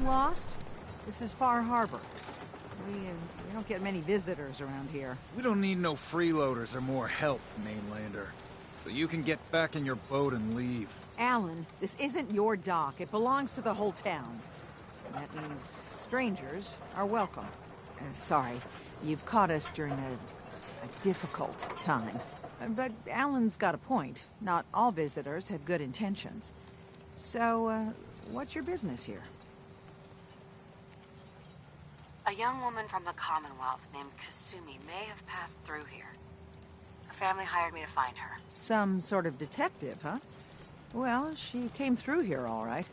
lost? This is Far Harbour. We don't get many visitors around here. We don't need no freeloaders or more help, mainlander. So you can get back in your boat and leave. Alan, this isn't your dock. It belongs to the whole town. That means strangers are welcome. Sorry, you've caught us during a difficult time. But Alan's got a point. Not all visitors have good intentions. So, what's your business here? A young woman from the Commonwealth named Kasumi may have passed through here. Her family hired me to find her. Some sort of detective, huh? Well, she came through here all right.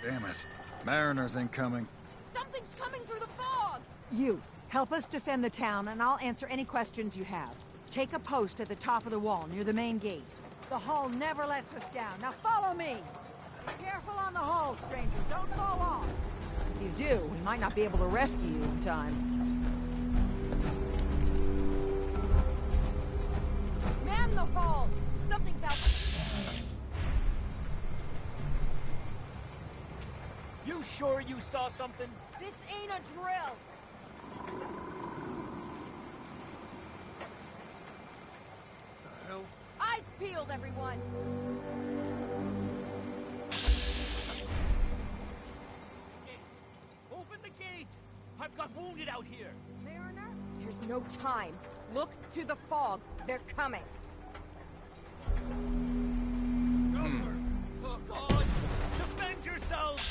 Damn it. Mariners incoming. Something's coming through the fog! You, help us defend the town, and I'll answer any questions you have. Take a post at the top of the wall, near the main gate. The hull never lets us down. Now follow me! Be careful on the hull, stranger. Don't fall off. If you do, we might not be able to rescue you in time. Man the hull! Something's out. You sure you saw something? This ain't a drill! The hell? Eyes peeled, everyone! Open the gate! I've got wounded out here! Mariner? There's no time. Look to the fog. They're coming. Oh God! Defend yourselves!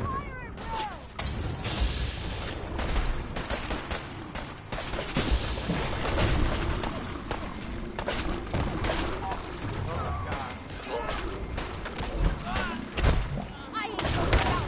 Fire and roll! I ain't going out.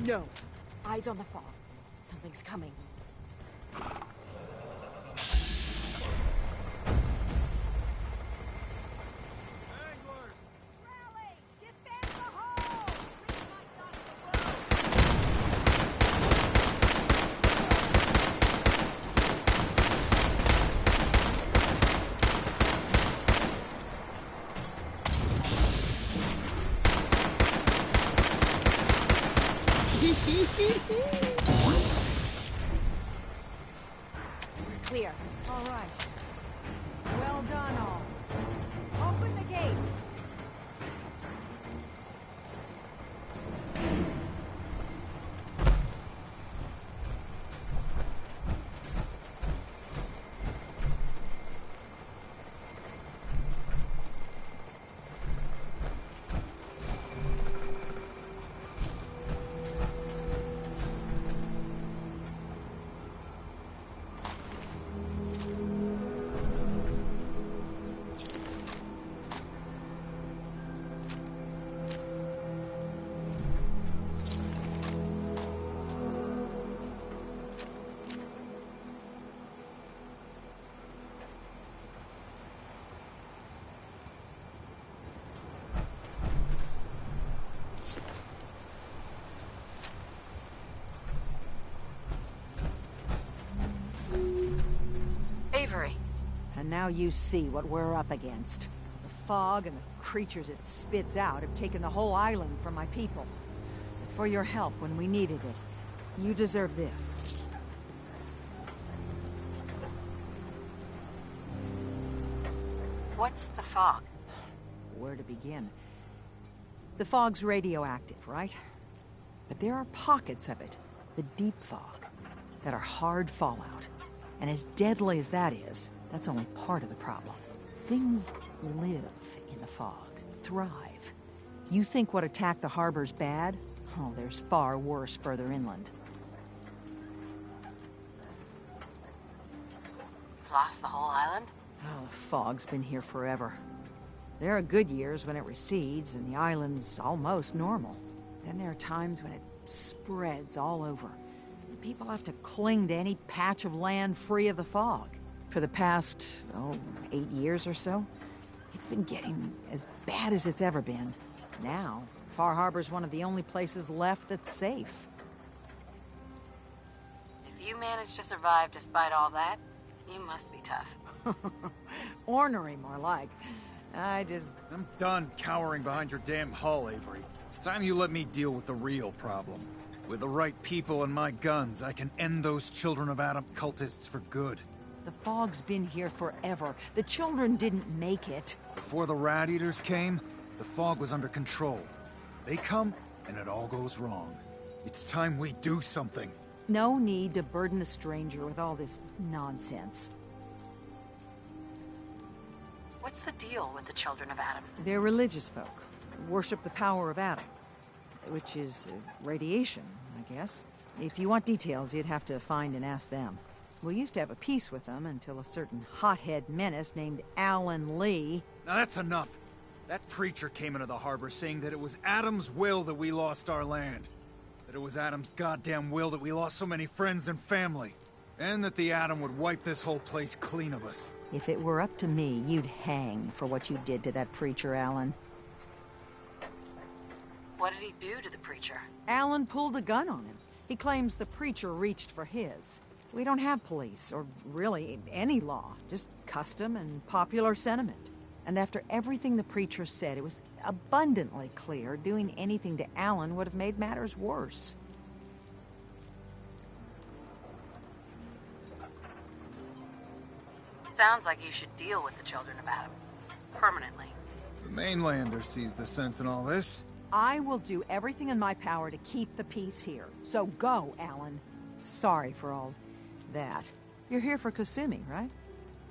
No. Eyes on the fog. Something's coming. Clear. All right. Well done, all. Open the gate. and now you see what we're up against. The fog and the creatures it spits out have taken the whole island from my people. But for your help when we needed it, you deserve this. What's the fog? Where to begin? The fog's radioactive, right? But there are pockets of it, the deep fog, that are hard fallout. And as deadly as that is, that's only part of the problem. Things live in the fog, thrive. You think what attacked the harbor's bad? Oh, there's far worse further inland. You've lost the whole island? Oh, the fog's been here forever. There are good years when it recedes and the island's almost normal. Then there are times when it spreads all over. People have to cling to any patch of land free of the fog. For the past, 8 years or so, it's been getting as bad as it's ever been. Now, Far Harbor's one of the only places left that's safe. If you managed to survive despite all that, you must be tough. Ornery, more like. I'm done cowering behind your damn hull, Avery. Time you let me deal with the real problem. With the right people and my guns, I can end those Children of Adam cultists for good. The fog's been here forever. The children didn't make it. Before the Rat Eaters came, the fog was under control. They come, and it all goes wrong. It's time we do something. No need to burden a stranger with all this nonsense. What's the deal with the Children of Adam? They're religious folk. Worship the power of Adam. Which is radiation, I guess. If you want details, you'd have to find and ask them. We used to have a peace with them until a certain hothead menace named Alan Lee... Now that's enough. That preacher came into the harbor saying that it was Adam's will that we lost our land. That it was Adam's goddamn will that we lost so many friends and family. And that the Atom would wipe this whole place clean of us. If it were up to me, you'd hang for what you did to that preacher, Alan. What did he do to the preacher? Alan pulled a gun on him. He claims the preacher reached for his. We don't have police, or really any law, just custom and popular sentiment. And after everything the preacher said, it was abundantly clear doing anything to Alan would have made matters worse. Sounds like you should deal with the Children of Adam. Permanently. The mainlander sees the sense in all this. I will do everything in my power to keep the peace here. So go, Alan. Sorry for all that. You're here for Kasumi, right?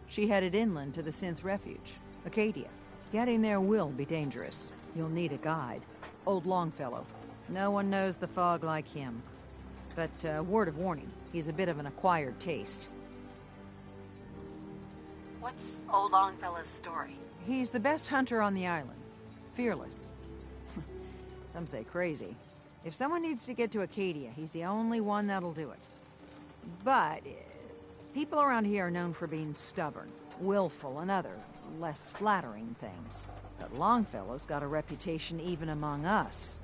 She headed inland to the Synth Refuge, Acadia. Getting there will be dangerous. You'll need a guide. Old Longfellow. No one knows the fog like him. But, word of warning, he's a bit of an acquired taste. What's old Longfellow's story? He's the best hunter on the island. Fearless. Some say crazy. If someone needs to get to Acadia, he's the only one that'll do it. But people around here are known for being stubborn, willful, and other, less flattering things. But Longfellow's got a reputation even among us.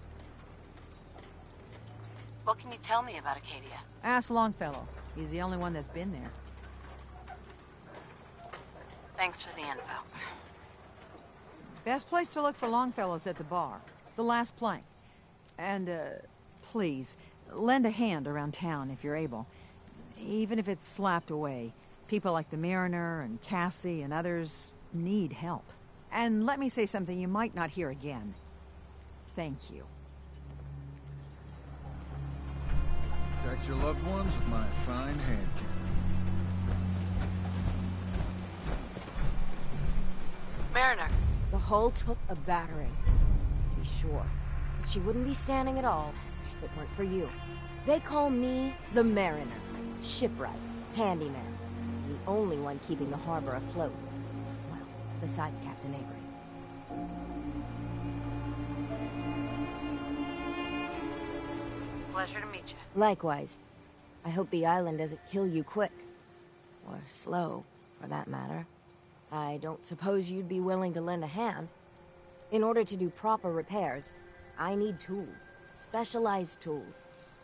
What can you tell me about Acadia? Ask Longfellow. He's the only one that's been there. Thanks for the info. Best place to look for Longfellow's at the bar. The last plank. And, please, lend a hand around town if you're able. Even if it's slapped away. People like the Mariner and Cassie and others need help. And let me say something you might not hear again. Thank you. Protect your loved ones with my fine hand cannons. Mariner. The hull took a battering, to be sure. But she wouldn't be standing at all if it weren't for you. They call me the Mariner. Shipwright, handyman. The only one keeping the harbor afloat. Well, beside Captain Avery. Pleasure to meet you. Likewise. I hope the island doesn't kill you quick. Or slow, for that matter. I don't suppose you'd be willing to lend a hand. In order to do proper repairs, I need tools. Specialized tools.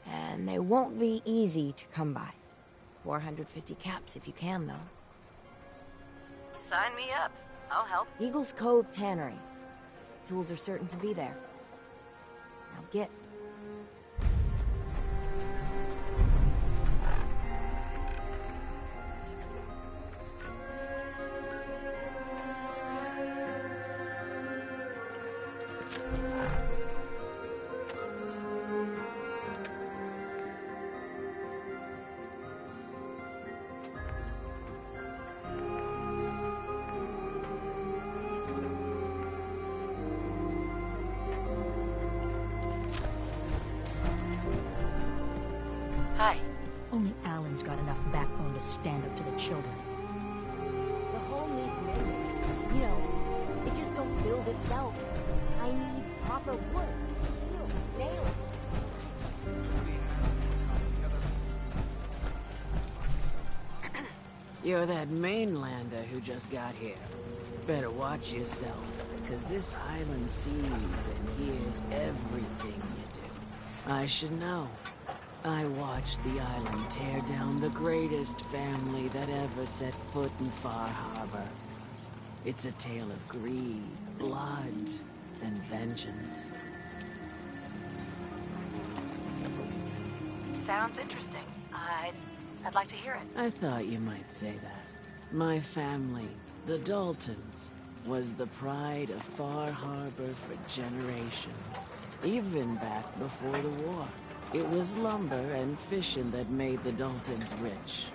And they won't be easy to come by. 450 caps if you can, though. Sign me up. I'll help. Eagle's Cove Tannery. Tools are certain to be there. Now get. Hi. Only Alan's got enough backbone to stand up to the children. The hull needs mending. You know, it just don't build itself. I need proper wood, steel, nails. You're that mainlander who just got here. Better watch yourself, because this island sees and hears everything you do. I should know. I watched the island tear down the greatest family that ever set foot in Far Harbour. It's a tale of greed, blood, and vengeance. Sounds interesting. I'd like to hear it. I thought you might say that. My family, the Daltons, was the pride of Far Harbour for generations, even back before the war. It was lumber and fishing that made the Daltons rich.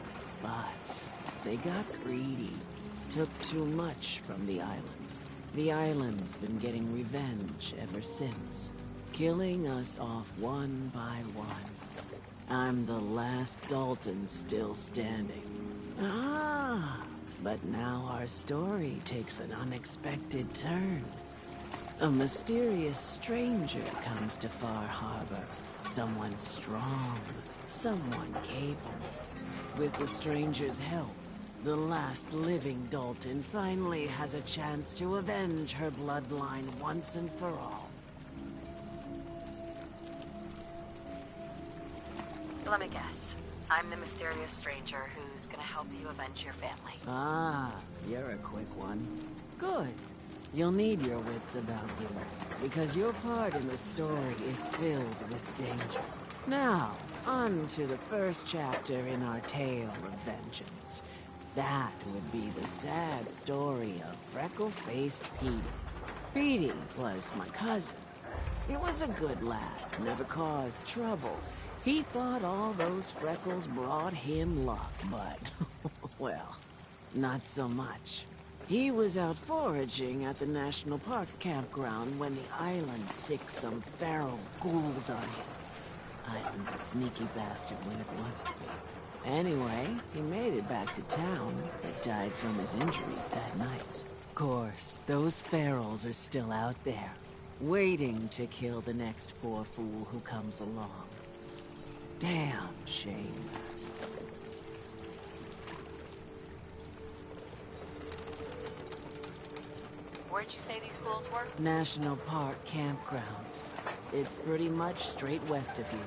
But they got greedy, took too much from the island. The island's been getting revenge ever since, killing us off one by one. I'm the last Dalton still standing. Ah, but now our story takes an unexpected turn. A mysterious stranger comes to Far Harbour. Someone strong, someone capable. With the stranger's help, the last living Dalton finally has a chance to avenge her bloodline once and for all. Let me guess. I'm the mysterious stranger who's gonna help you avenge your family. Ah, you're a quick one. Good. You'll need your wits about you, because your part in the story is filled with danger. Now, on to the first chapter in our tale of vengeance. That would be the sad story of freckle-faced Petey. Petey was my cousin. He was a good lad, never caused trouble. He thought all those freckles brought him luck, but, well, not so much. He was out foraging at the National Park campground when the island sicked some feral ghouls on him. Island's a sneaky bastard when it wants to be. Anyway, he made it back to town, but died from his injuries that night. Of course, those ferals are still out there, waiting to kill the next poor fool who comes along. Damn shame, that. Where'd you say these ghouls were? National Park campground. It's pretty much straight west of here.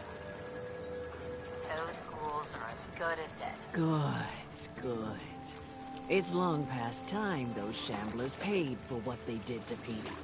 Those ghouls are as good as dead. Good, good. It's long past time those shamblers paid for what they did to Petey.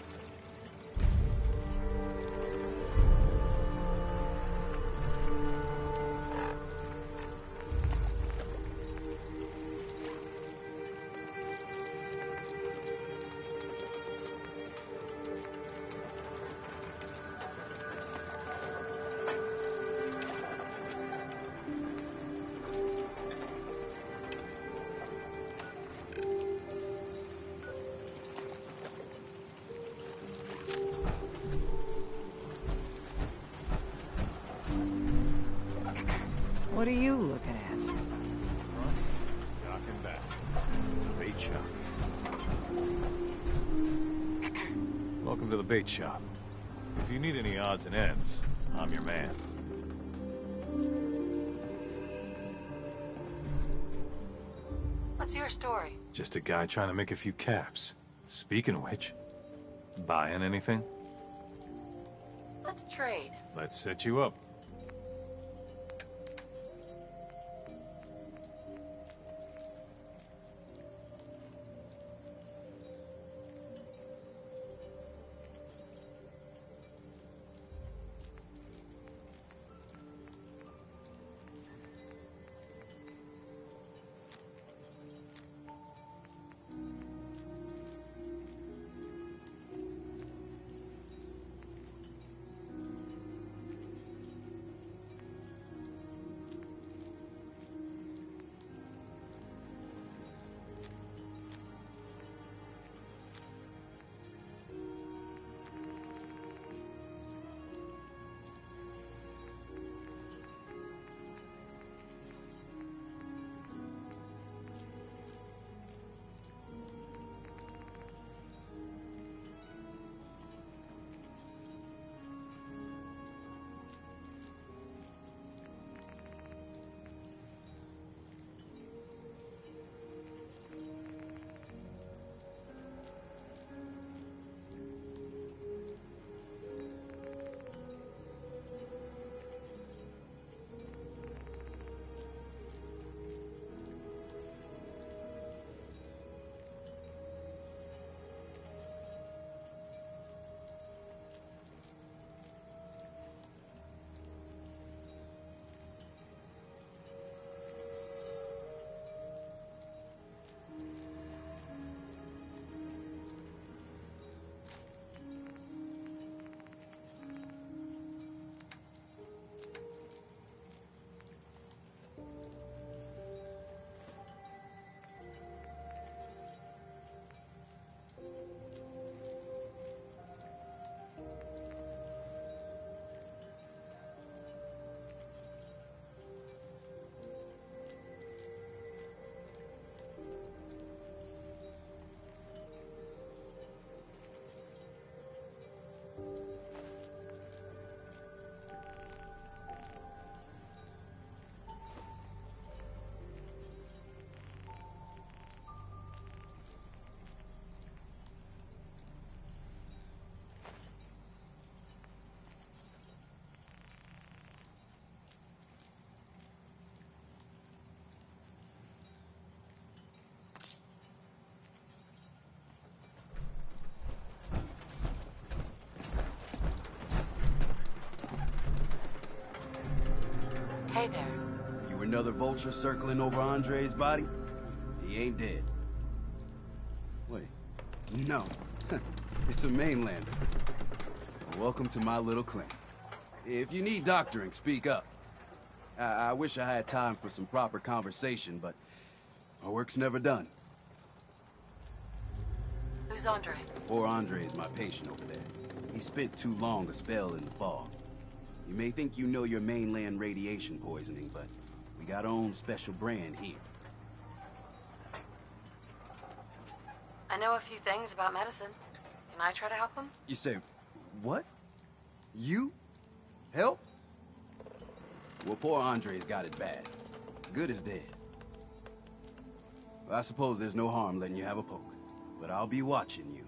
What are you looking at? Front, dock and back. The bait shop. Welcome to the bait shop. If you need any odds and ends, I'm your man. What's your story? Just a guy trying to make a few caps. Speaking of which, buying anything? Let's trade. Let's set you up. Hey there. You another vulture circling over Andre's body? He ain't dead. Wait. No. It's a mainlander. Welcome to my little clinic. If you need doctoring, speak up. I wish I had time for some proper conversation, but my work's never done. Who's Andre? Poor Andre is my patient over there. He spent too long a spell in the fog. You may think you know your mainland radiation poisoning, but we got our own special brand here. I know a few things about medicine. Can I try to help him? You say, what? You? Help? Well, poor Andre's got it bad. Good as dead. Well, I suppose there's no harm letting you have a poke, but I'll be watching you.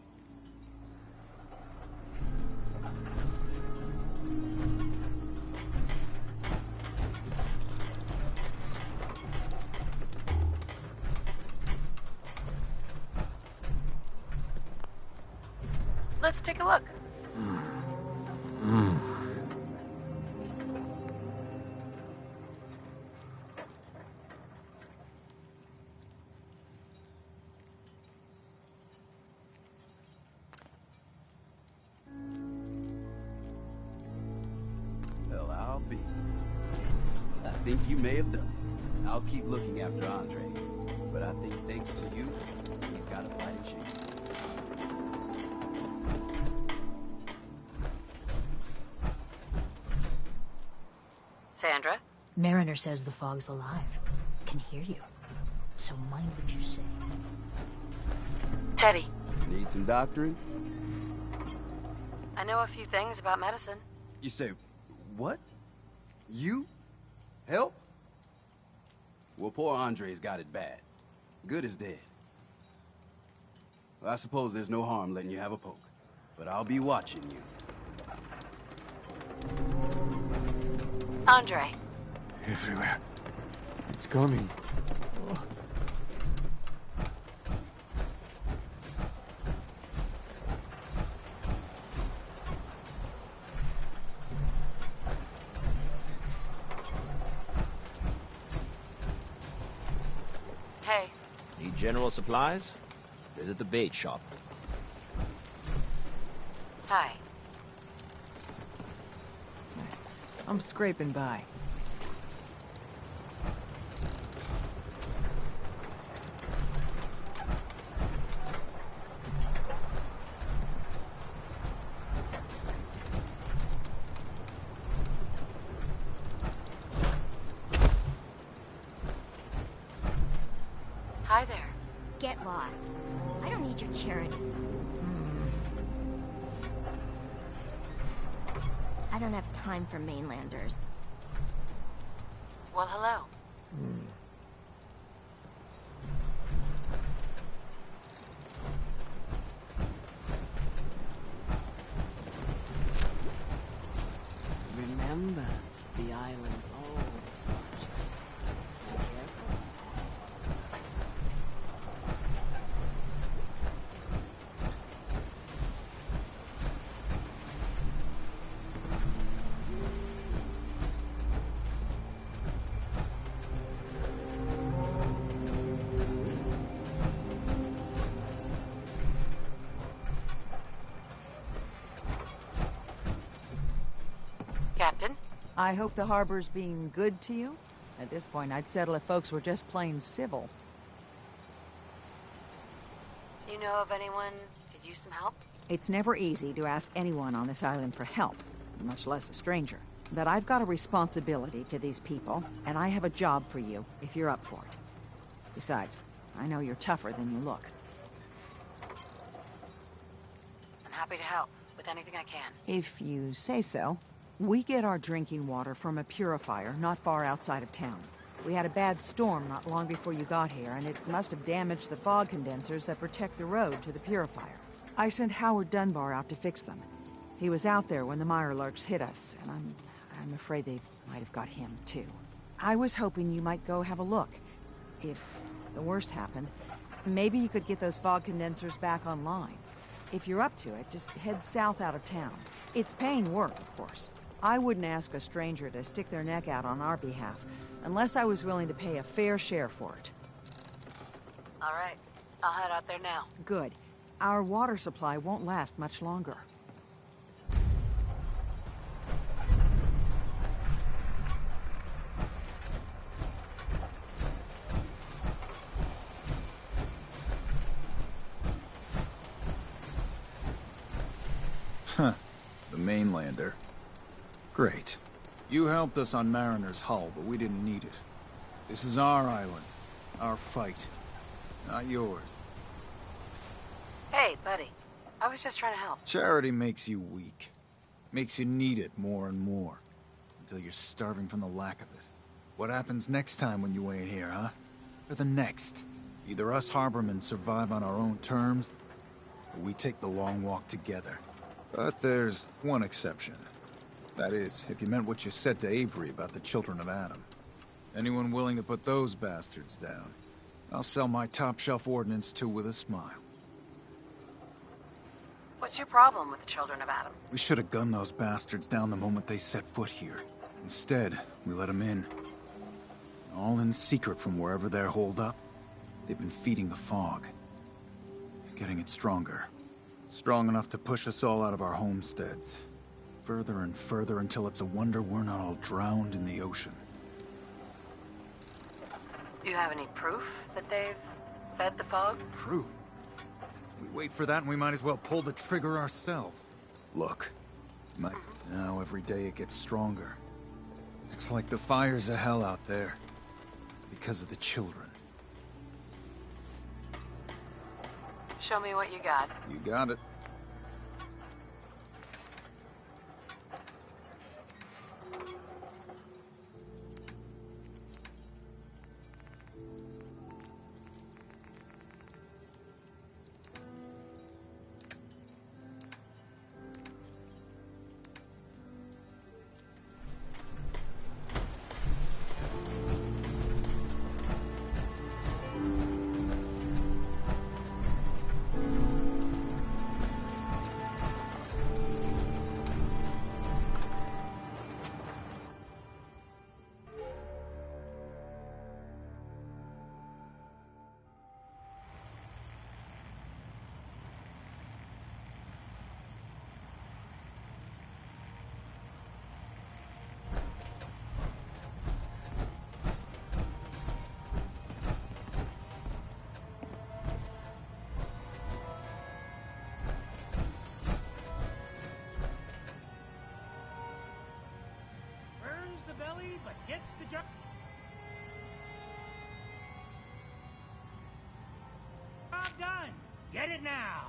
Let's take a look. Well, I'll be. I think you may have done it. I'll keep looking after Andre, but I think thanks to you, he's got a fighting chance. Sandra? Mariner says the fog's alive. Can hear you. So mind what you say. Teddy. Need some doctoring? I know a few things about medicine. You say, what? You? Help? Well, poor Andre's got it bad. Good as dead. Well, I suppose there's no harm letting you have a poke, but I'll be watching you. Andre. Everywhere. It's coming. Oh. Hey. Need general supplies? Visit the bait shop. Hi. I'm scraping by. Hi there. Get lost. I don't need your charity. I don't have time for mainlanders. Well, hello. Remember, the island's always watching. Be careful. Captain? I hope the harbor's being good to you. At this point, I'd settle if folks were just plain civil. You know of anyone could use some help? It's never easy to ask anyone on this island for help, much less a stranger. But I've got a responsibility to these people, and I have a job for you if you're up for it. Besides, I know you're tougher than you look. I'm happy to help with anything I can. If you say so. We get our drinking water from a purifier not far outside of town. We had a bad storm not long before you got here, and it must have damaged the fog condensers that protect the road to the purifier. I sent Howard Dunbar out to fix them. He was out there when the Mirelurks hit us, and I'm afraid they might have got him, too. I was hoping you might go have a look. If the worst happened, maybe you could get those fog condensers back online. If you're up to it, just head south out of town. It's paying work, of course. I wouldn't ask a stranger to stick their neck out on our behalf, unless I was willing to pay a fair share for it. All right. I'll head out there now. Good. Our water supply won't last much longer. Huh. The mainlander. Great. You helped us on Mariner's hull, but we didn't need it. This is our island. Our fight. Not yours. Hey, buddy. I was just trying to help. Charity makes you weak. Makes you need it more and more. Until you're starving from the lack of it. What happens next time when you ain't here, huh? Or the next? Either us harbormen survive on our own terms, or we take the long walk together. But there's one exception. That is, if you meant what you said to Avery about the children of Adam. Anyone willing to put those bastards down, I'll sell my top-shelf ordnance to with a smile. What's your problem with the children of Adam? We should have gunned those bastards down the moment they set foot here. Instead, we let them in. All in secret from wherever they're holed up. They've been feeding the fog. Getting it stronger. Strong enough to push us all out of our homesteads. Further and further until it's a wonder we're not all drowned in the ocean. Do you have any proof that they've fed the fog? Proof? We wait for that and we might as well pull the trigger ourselves. Look. Now every day it gets stronger. It's like the fires of hell out there. Because of the children. Show me what you got. You got it. But gets the job done. Get it now.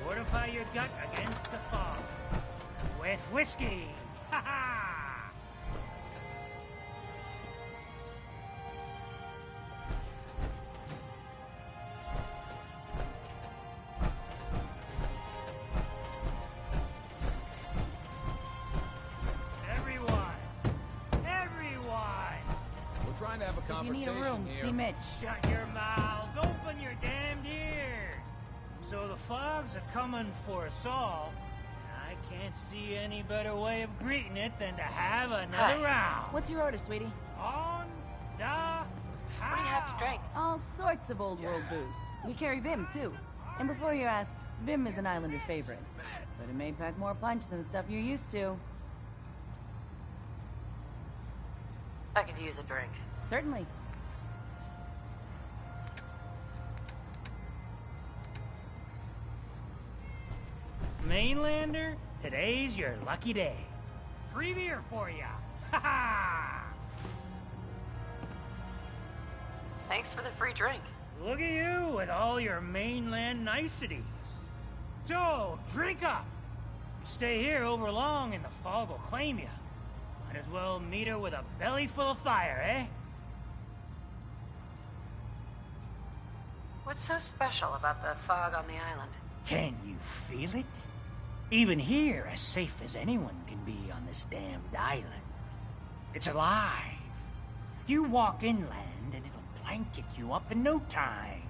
Fortify your gut against the fog. With whiskey! Ha ha! Everyone! Everyone! We're trying to have a conversation If you need a room, here. see Mitch. Shut your mouths! Open your damned ears! So the fogs are coming for us all. I can't see any better way of greeting it than to have another round. What's your order, sweetie? On the house. What do you have to drink? All sorts of old world booze. We carry Vim, too. And before you ask, Vim is an Islander favorite. But it may pack more punch than the stuff you're used to. I could use a drink. Certainly. Mainlander, today's your lucky day. Free beer for ya. Ha ha! Thanks for the free drink. Look at you with all your mainland niceties. So, drink up. You stay here over long and the fog will claim you. Might as well meet her with a belly full of fire, eh? What's so special about the fog on the island? Can you feel it? Even here, as safe as anyone can be on this damned island. It's alive. You walk inland and it'll blanket you up in no time.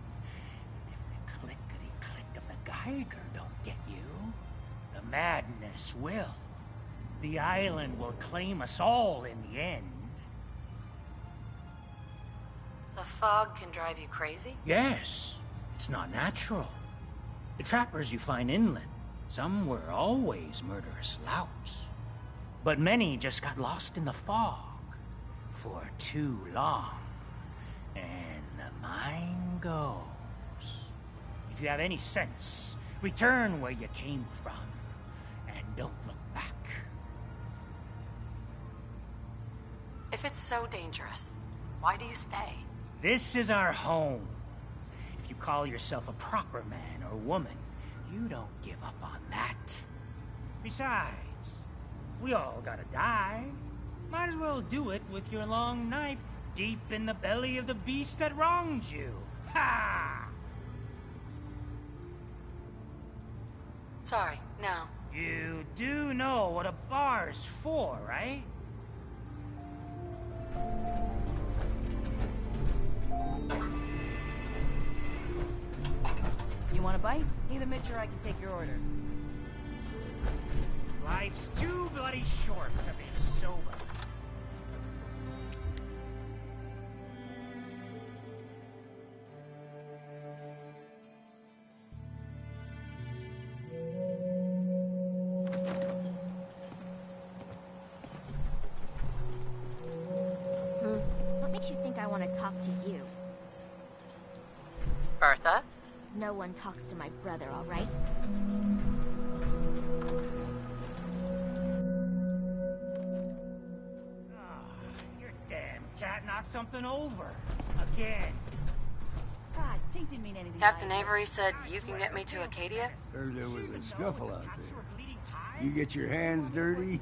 If the clickety-click of the Geiger don't get you, the madness will. The island will claim us all in the end. The fog can drive you crazy? Yes, it's not natural. The trappers you find inland, some were always murderous louts. But many just got lost in the fog for too long. And the mind goes. If you have any sense, return where you came from, and don't look back. If it's so dangerous, why do you stay? This is our home. If you call yourself a proper man or woman, you don't give up on that. Besides, we all gotta die. Might as well do it with your long knife deep in the belly of the beast that wronged you. Ha! Sorry, no. You do know what a bar's for, right? You want a bite? Either Mitch or I can take your order. Life's too bloody short to be sober. What makes you think I want to talk to you? Bertha? No one talks to my brother, all right? Your damn cat knocked something over. Again. God, Tink didn't mean anything. Captain Avery said you can get me to Acadia? Heard there was a scuffle out there. You get your hands dirty?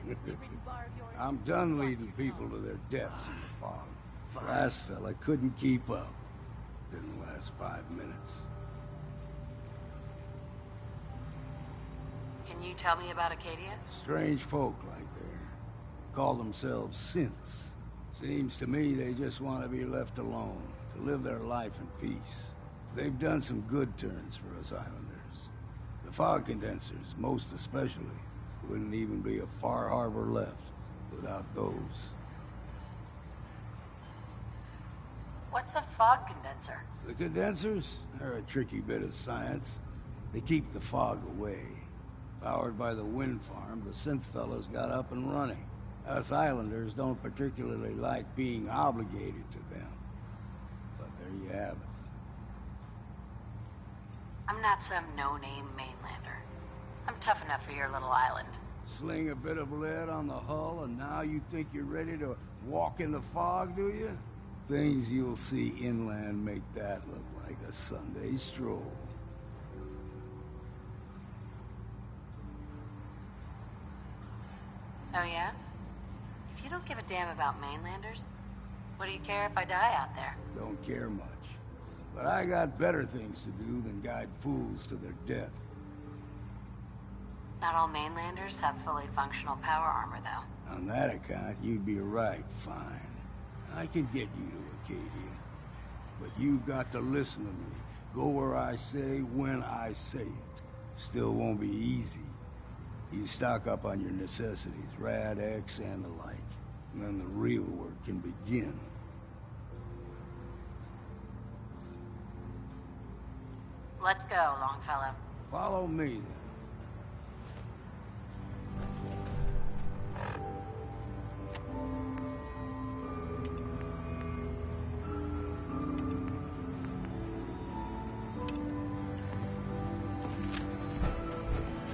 I'm done leading people to their deaths in the fog. Last fella couldn't keep up. Didn't last 5 minutes. Can you tell me about Acadia? Strange folk like there. Call themselves synths. Seems to me they just want to be left alone, to live their life in peace. They've done some good turns for us islanders. The fog condensers, most especially, wouldn't even be a Far Harbour left without those. What's a fog condenser? The condensers are a tricky bit of science. They keep the fog away. Powered by the wind farm, the synth fellas got up and running. Us islanders don't particularly like being obligated to them. But there you have it. I'm not some no-name mainlander. I'm tough enough for your little island. Sling a bit of lead on the hull, and now you think you're ready to walk in the fog, do you? Things you'll see inland make that look like a Sunday stroll. Oh yeah? If you don't give a damn about mainlanders, what do you care if I die out there? Don't care much. But I got better things to do than guide fools to their death. Not all mainlanders have fully functional power armor, though. On that account, you'd be right, fine. I can get you to Acadia. But you've got to listen to me. Go where I say, when I say it. Still won't be easy. You stock up on your necessities, Rad X and the like. And then the real work can begin. Let's go, Longfellow. Follow me, then.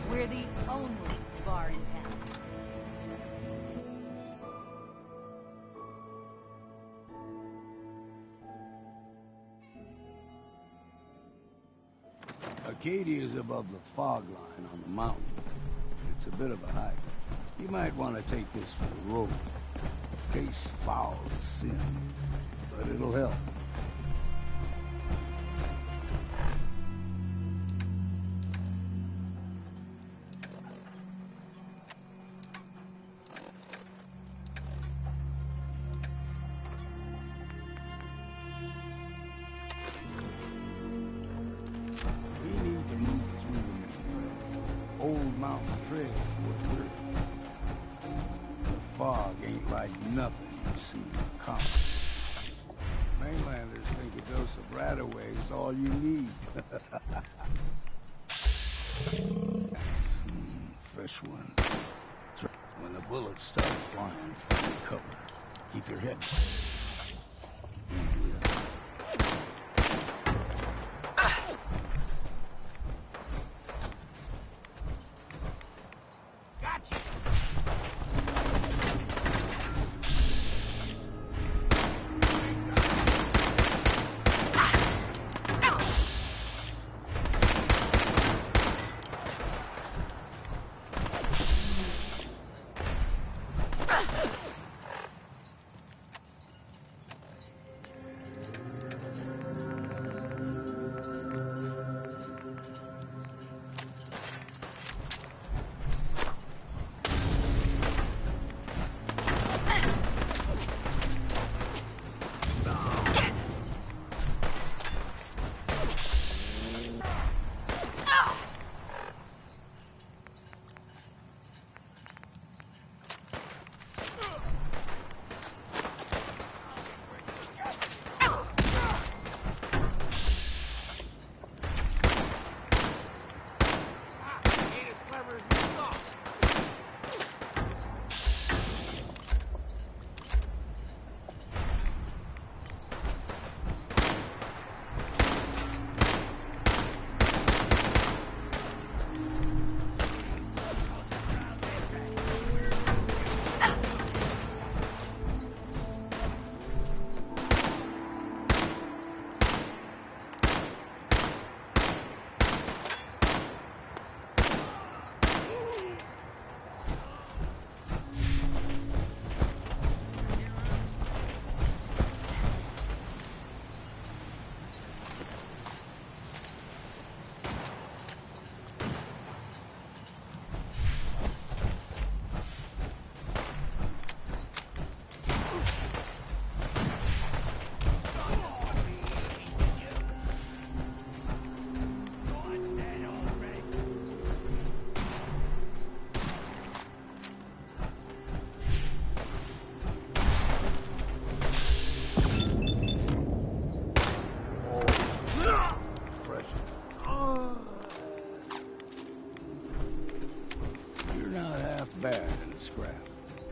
We're the only bar in town. Acadia is above the fog line on the mountain. It's a bit of a hike. You might want to take this for the road. Case foul is sin, but it'll help. trick would work. The fog ain't like nothing you've seen in comics. Mainlanders think a dose of Radaway is all you need. Fresh one. When the bullets start flying, find cover. Keep your head.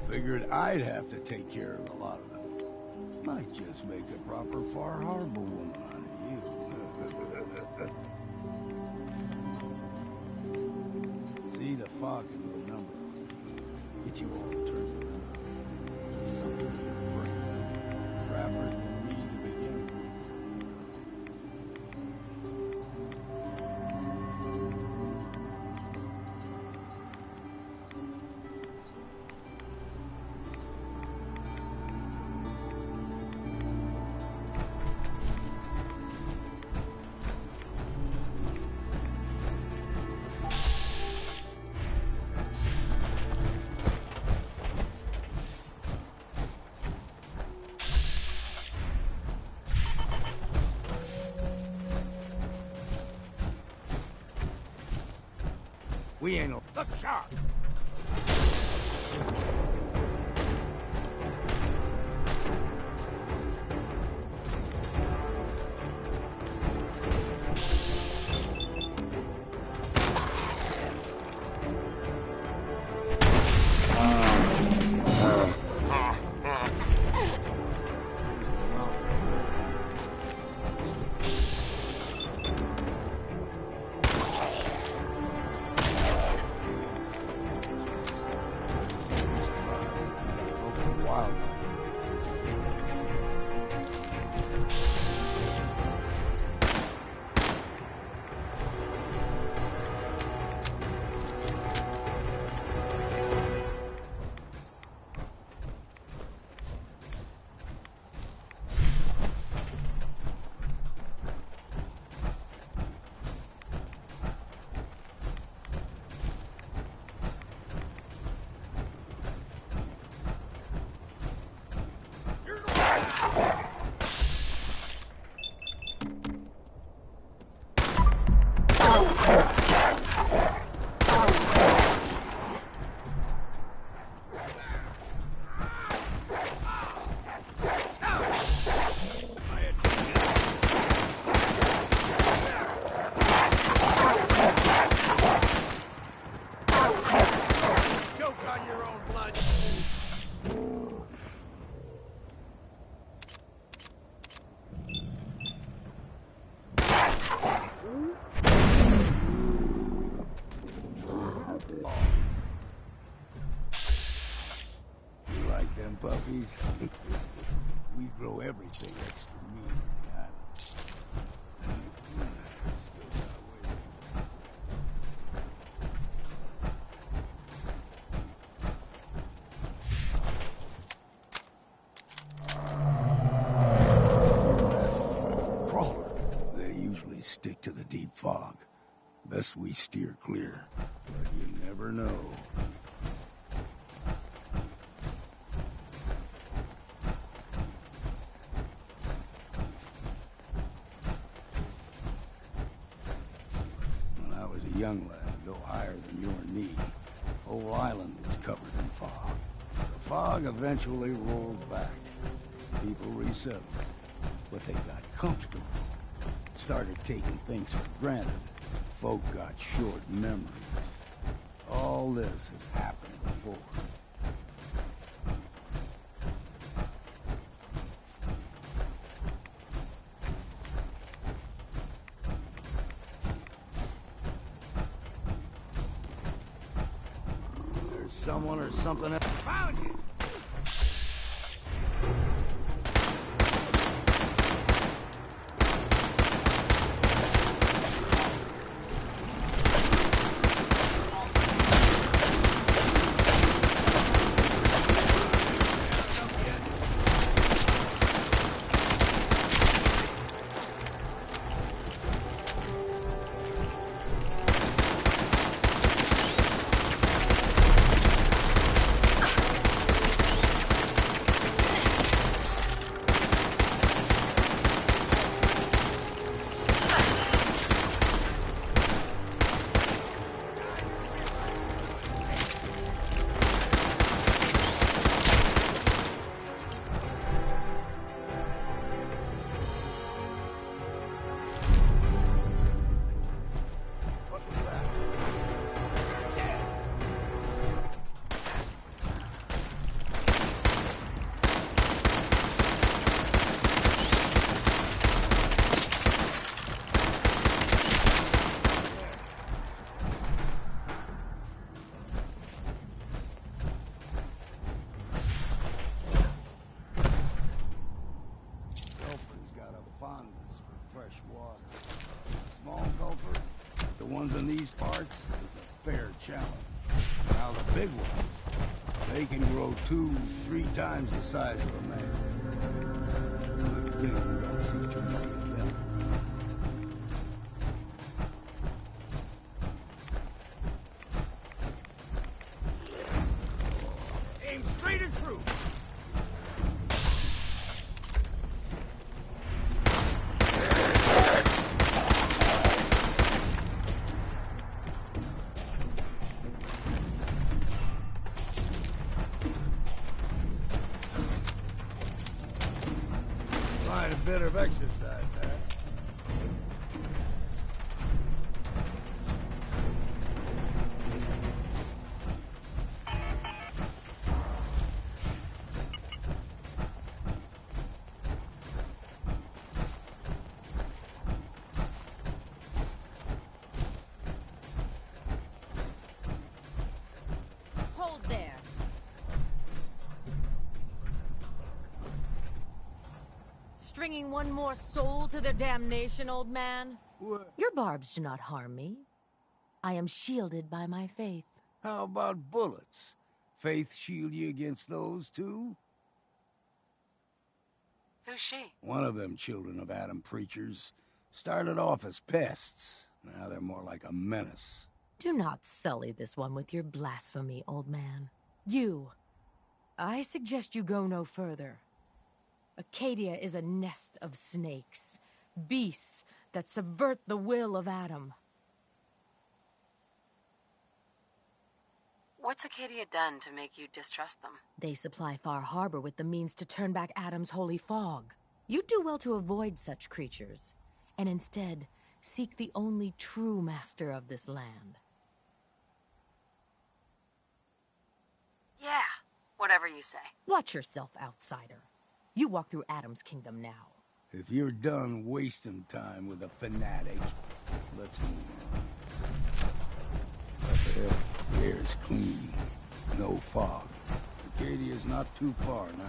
Figured I'd have to take care of a lot of them. Might just make a proper Far Harbour woman out of you. See, the fog can do a number. Get you all turned around. Something in your brain. Trappers will need to begin. We ain't no shot. Choke on your own blood. You like them puppies? We grow everything extra mean. Stick to the deep fog. Best we steer clear, but you never know. When I was a young lad, no higher than your knee, the whole island was covered in fog. The fog eventually rolled back. People resettled, but they got comfortable. Started taking things for granted. Folk got short memories. All this has happened before. There's someone or something else. Found you! Ones in these parts is a fair challenge. Now the big ones, they can grow 2-3 times the size of a man. Good thing we don't see too many of them. Aim straight and true. A bit of exercise, huh? Hold there. Stringing one more soul to their damnation, old man? What? Your barbs do not harm me. I am shielded by my faith. How about bullets? Faith shield you against those, too? Who's she? One of them children of Adam preachers. Started off as pests. Now they're more like a menace. Do not sully this one with your blasphemy, old man. You. I suggest you go no further. Acadia is a nest of snakes, beasts that subvert the will of Adam. What's Acadia done to make you distrust them? They supply Far Harbour with the means to turn back Adam's holy fog. You do well to avoid such creatures, and instead seek the only true master of this land. Whatever you say. Watch yourself, outsider. You walk through Adam's kingdom now. If you're done wasting time with a fanatic, let's move. Up ahead, the air's clean. No fog. Acadia's not too far now.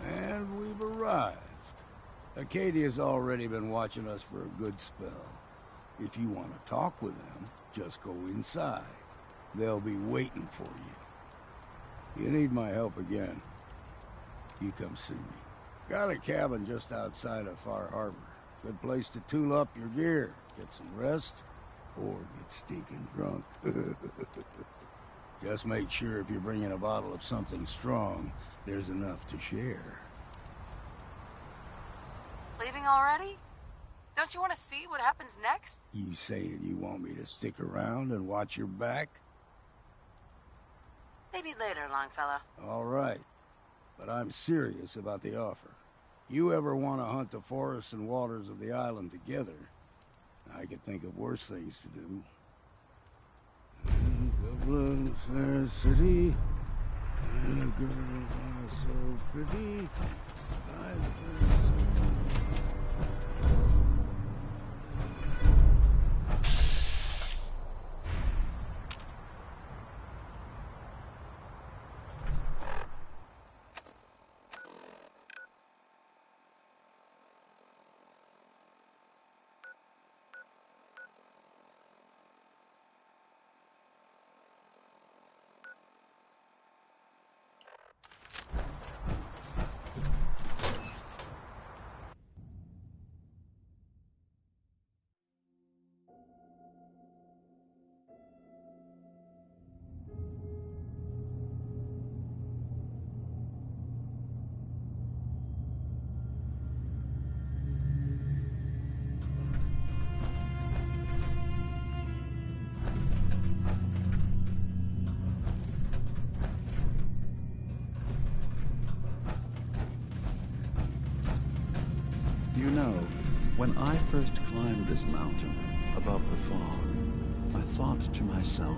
And we've arrived. Acadia's already been watching us for a good spell. If you want to talk with them, just go inside. They'll be waiting for you. You need my help again, you come see me. Got a cabin just outside of Far Harbour. Good place to tool up your gear, get some rest, or get stinking drunk. Just make sure if you're bringing a bottle of something strong, there's enough to share. Leaving already? Don't you want to see what happens next? You saying you want me to stick around and watch your back? Maybe later, Longfellow. All right. But I'm serious about the offer. You ever want to hunt the forests and waters of the island together, I could think of worse things to do. Dublin's fair city, and the girls are so pretty. You know, when I first climbed this mountain above the fog, I thought to myself,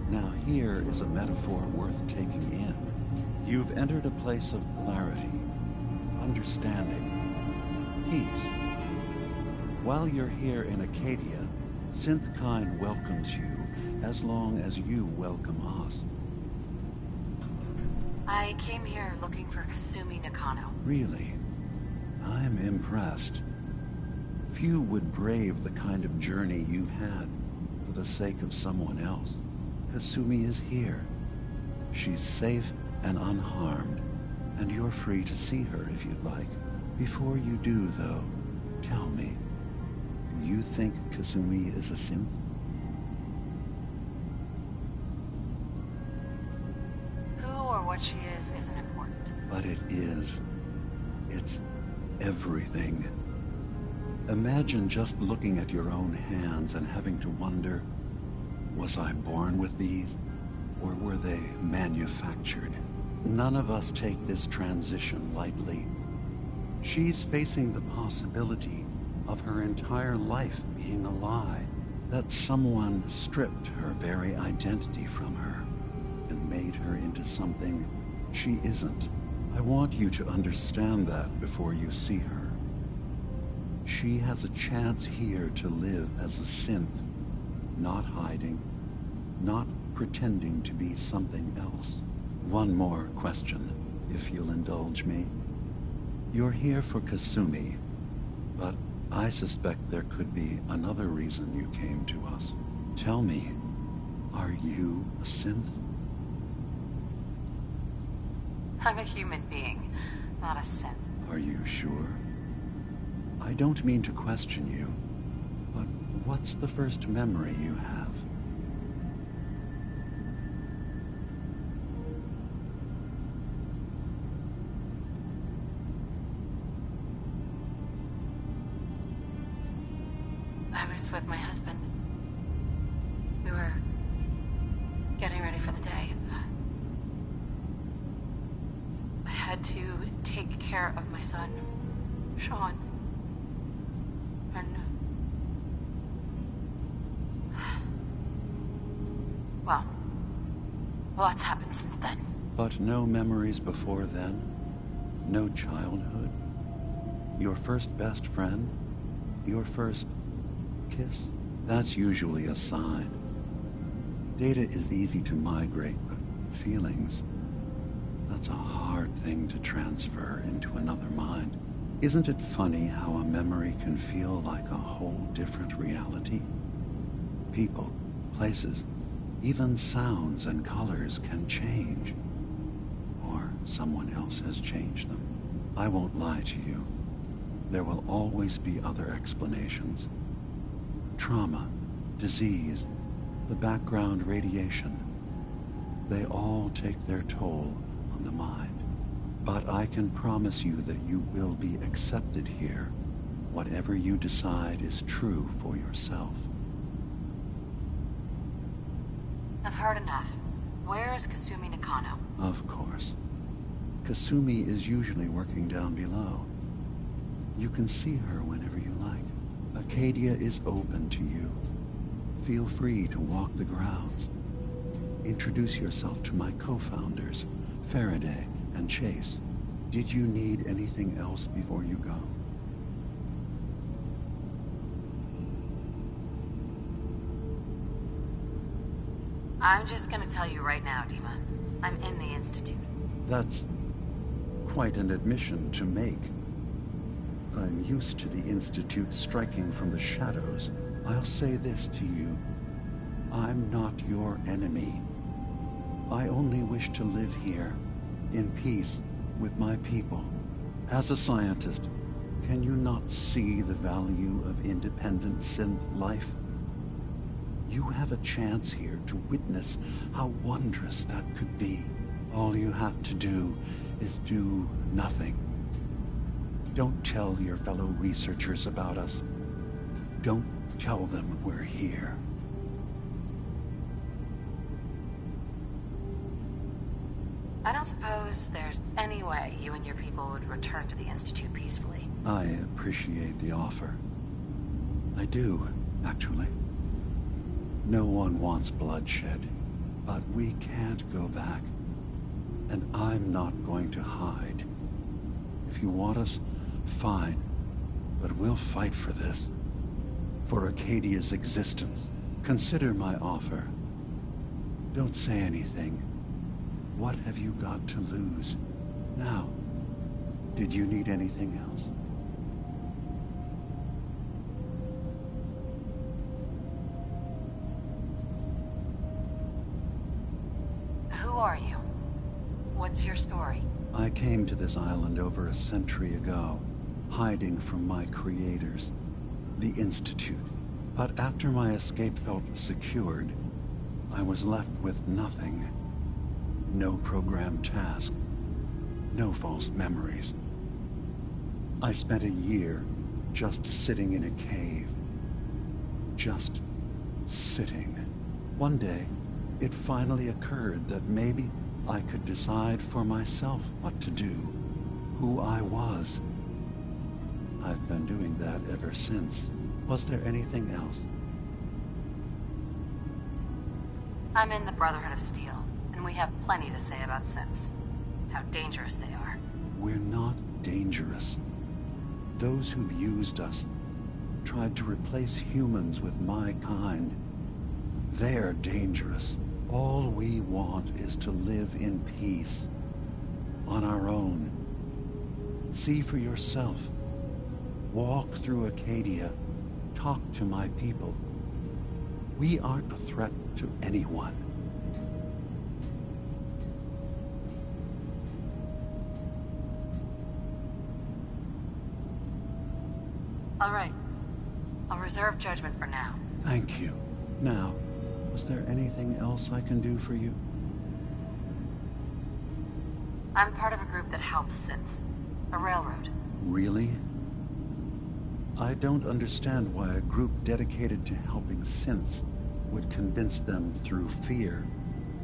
now here is a metaphor worth taking in. You've entered a place of clarity, understanding, peace. While you're here in Acadia, Synthkind welcomes you as long as you welcome us. I came here looking for Kasumi Nakano. Really? I'm impressed. Few would brave the kind of journey you've had for the sake of someone else. Kasumi is here. She's safe and unharmed, and you're free to see her if you'd like. Before you do, though, tell me, do you think Kasumi is a synth? Who or what she is isn't important. But it is. It's everything. Imagine just looking at your own hands and having to wonder, was I born with these, or were they manufactured? None of us take this transition lightly. She's facing the possibility of her entire life being a lie, that someone stripped her very identity from her and made her into something she isn't. I want you to understand that before you see her. She has a chance here to live as a synth, not hiding, not pretending to be something else. One more question, if you'll indulge me. You're here for Kasumi, but I suspect there could be another reason you came to us. Tell me, are you a synth? I'm a human being, not a synth. Are you sure? I don't mean to question you, but what's the first memory you have? I was with my husband. We were getting ready for the day. I had to take care of my son, Sean. And... well, a lot's happened since then. But no memories before then? No childhood? Your first best friend? Your first kiss? That's usually a sign. Data is easy to migrate, but feelings... that's a hard thing to transfer into another mind. Isn't it funny how a memory can feel like a whole different reality? People, places, even sounds and colors can change. Or someone else has changed them. I won't lie to you. There will always be other explanations. Trauma, disease, the background radiation. They all take their toll on the mind. But I can promise you that you will be accepted here. Whatever you decide is true for yourself. I've heard enough. Where is Kasumi Nakano? Of course. Kasumi is usually working down below. You can see her whenever you like. Acadia is open to you. Feel free to walk the grounds. Introduce yourself to my co-founders, Faraday and Chase. Did you need anything else before you go? I'm just gonna tell you right now, DIMA. I'm in the Institute. That's quite an admission to make. I'm used to the Institute striking from the shadows. I'll say this to you. I'm not your enemy. I only wish to live here, in peace, with my people. As a scientist, can you not see the value of independent synth life? You have a chance here to witness how wondrous that could be. All you have to do is do nothing. Don't tell your fellow researchers about us. Don't tell them we're here. I don't suppose there's any way you and your people would return to the Institute peacefully. I appreciate the offer. I do, actually. No one wants bloodshed, but we can't go back. And I'm not going to hide. If you want us, fine. But we'll fight for this. For Acadia's existence. Consider my offer. Don't say anything. What have you got to lose? Now, did you need anything else? Who are you? What's your story? I came to this island over a century ago, hiding from my creators, the Institute. But after my escape felt secured, I was left with nothing. No programmed task. No false memories. I spent a year just sitting in a cave. Just sitting. One day, it finally occurred that maybe I could decide for myself what to do, who I was. I've been doing that ever since. Was there anything else? I'm in the Brotherhood of Steel, and we have plenty to say about synths. How dangerous they are. We're not dangerous. Those who've used us, tried to replace humans with my kind, they're dangerous. All we want is to live in peace. On our own. See for yourself. Walk through Acadia. Talk to my people. We aren't a threat to anyone. All right. I'll reserve judgment for now. Thank you. Now, was there anything else I can do for you? I'm part of a group that helps synths. A railroad. Really? I don't understand why a group dedicated to helping synths would convince them through fear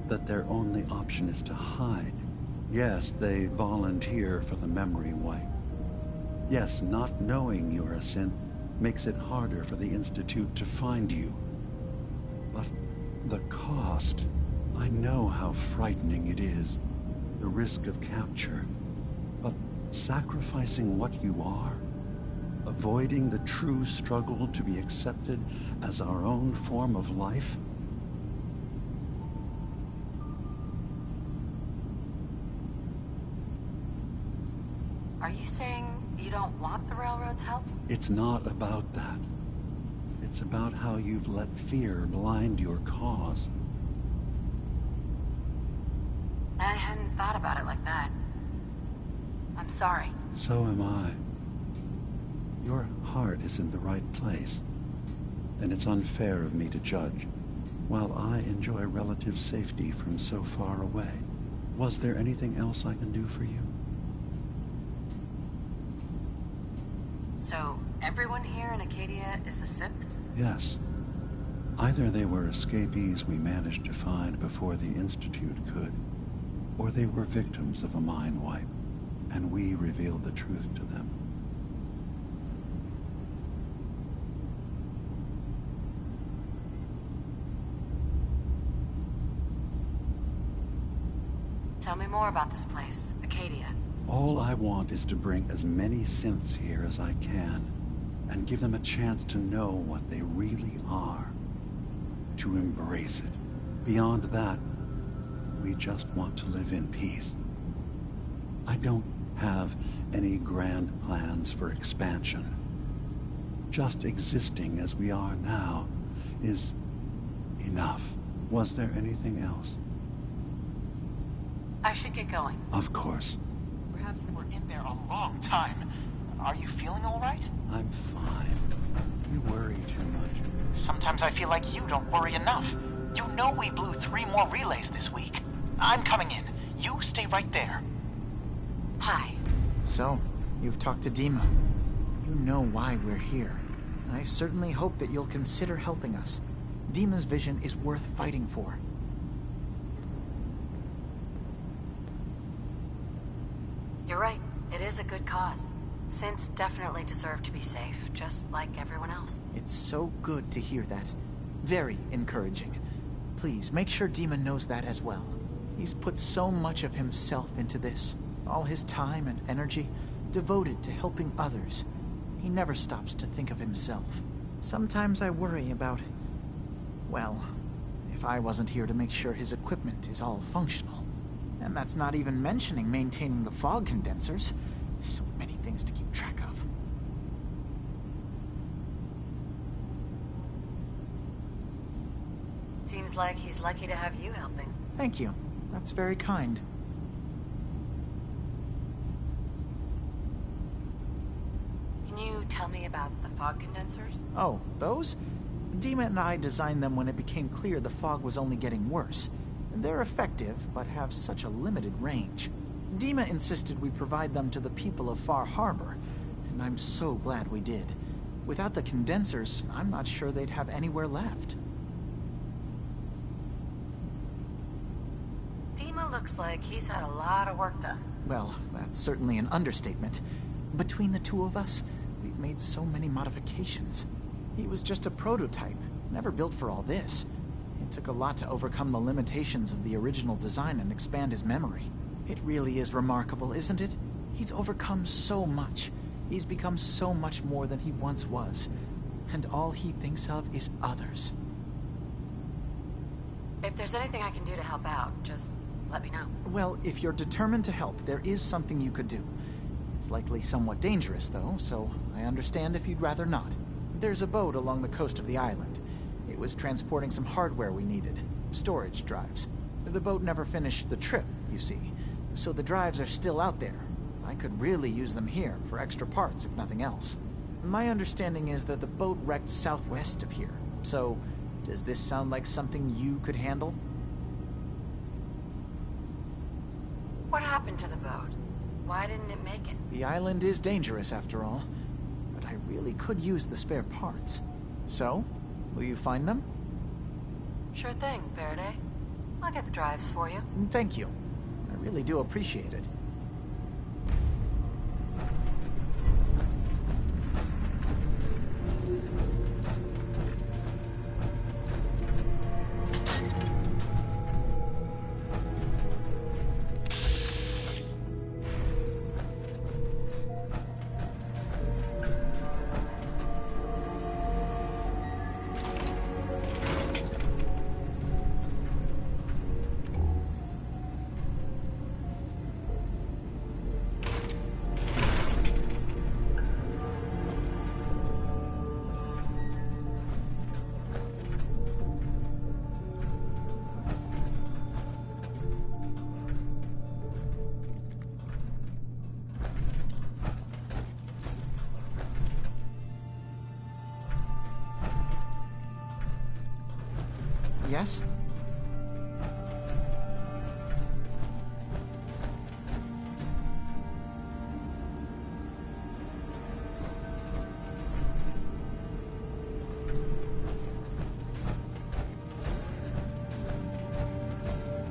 that their only option is to hide. Yes, they volunteer for the memory wipe. Yes, not knowing you're a synth makes it harder for the Institute to find you. But the cost... I know how frightening it is, the risk of capture. But sacrificing what you are, avoiding the true struggle to be accepted as our own form of life? Are you saying you don't want the Railroad's help? It's not about that. It's about how you've let fear blind your cause. I hadn't thought about it like that. I'm sorry. So am I. Your heart is in the right place, and it's unfair of me to judge, while I enjoy relative safety from so far away. Was there anything else I can do for you? So, everyone here in Acadia is a synth? Yes. Either they were escapees we managed to find before the Institute could, or they were victims of a mind wipe, and we revealed the truth to them. Tell me more about this place, Acadia. All I want is to bring as many synths here as I can, and give them a chance to know what they really are. To embrace it. Beyond that, we just want to live in peace. I don't have any grand plans for expansion. Just existing as we are now is enough. Was there anything else? I should get going. Of course. Perhaps they were in there a long time. Are you feeling all right? I'm fine. You worry too much. Sometimes I feel like you don't worry enough. You know we blew 3 more relays this week. I'm coming in. You stay right there. Hi. So, you've talked to DIMA. You know why we're here. I certainly hope that you'll consider helping us. DIMA's vision is worth fighting for. You're right. It is a good cause. Synths definitely deserve to be safe, just like everyone else. It's so good to hear that. Very encouraging. Please, make sure DIMA knows that as well. He's put so much of himself into this. All his time and energy devoted to helping others. He never stops to think of himself. Sometimes I worry about... well, if I wasn't here to make sure his equipment is all functional. And that's not even mentioning maintaining the fog condensers. So many things to keep track of. Seems like he's lucky to have you helping. Thank you. That's very kind. Can you tell me about the fog condensers? Oh, those? DIMA and I designed them when it became clear the fog was only getting worse. They're effective, but have such a limited range. DIMA insisted we provide them to the people of Far Harbour, and I'm so glad we did. Without the condensers, I'm not sure they'd have anywhere left. DIMA looks like he's had a lot of work done. Well, that's certainly an understatement. Between the two of us, we've made so many modifications. He was just a prototype, never built for all this. It took a lot to overcome the limitations of the original design and expand his memory. It really is remarkable, isn't it? He's overcome so much. He's become so much more than he once was. And all he thinks of is others. If there's anything I can do to help out, just let me know. Well, if you're determined to help, there is something you could do. It's likely somewhat dangerous, though, so I understand if you'd rather not. There's a boat along the coast of the island. It was transporting some hardware we needed. Storage drives. The boat never finished the trip, you see. So the drives are still out there. I could really use them here for extra parts, if nothing else. My understanding is that the boat wrecked southwest of here. So, does this sound like something you could handle? What happened to the boat? Why didn't it make it? The island is dangerous, after all. But I really could use the spare parts. So, will you find them? Sure thing, Faraday. I'll get the drives for you. Thank you. I really do appreciate it. Yes?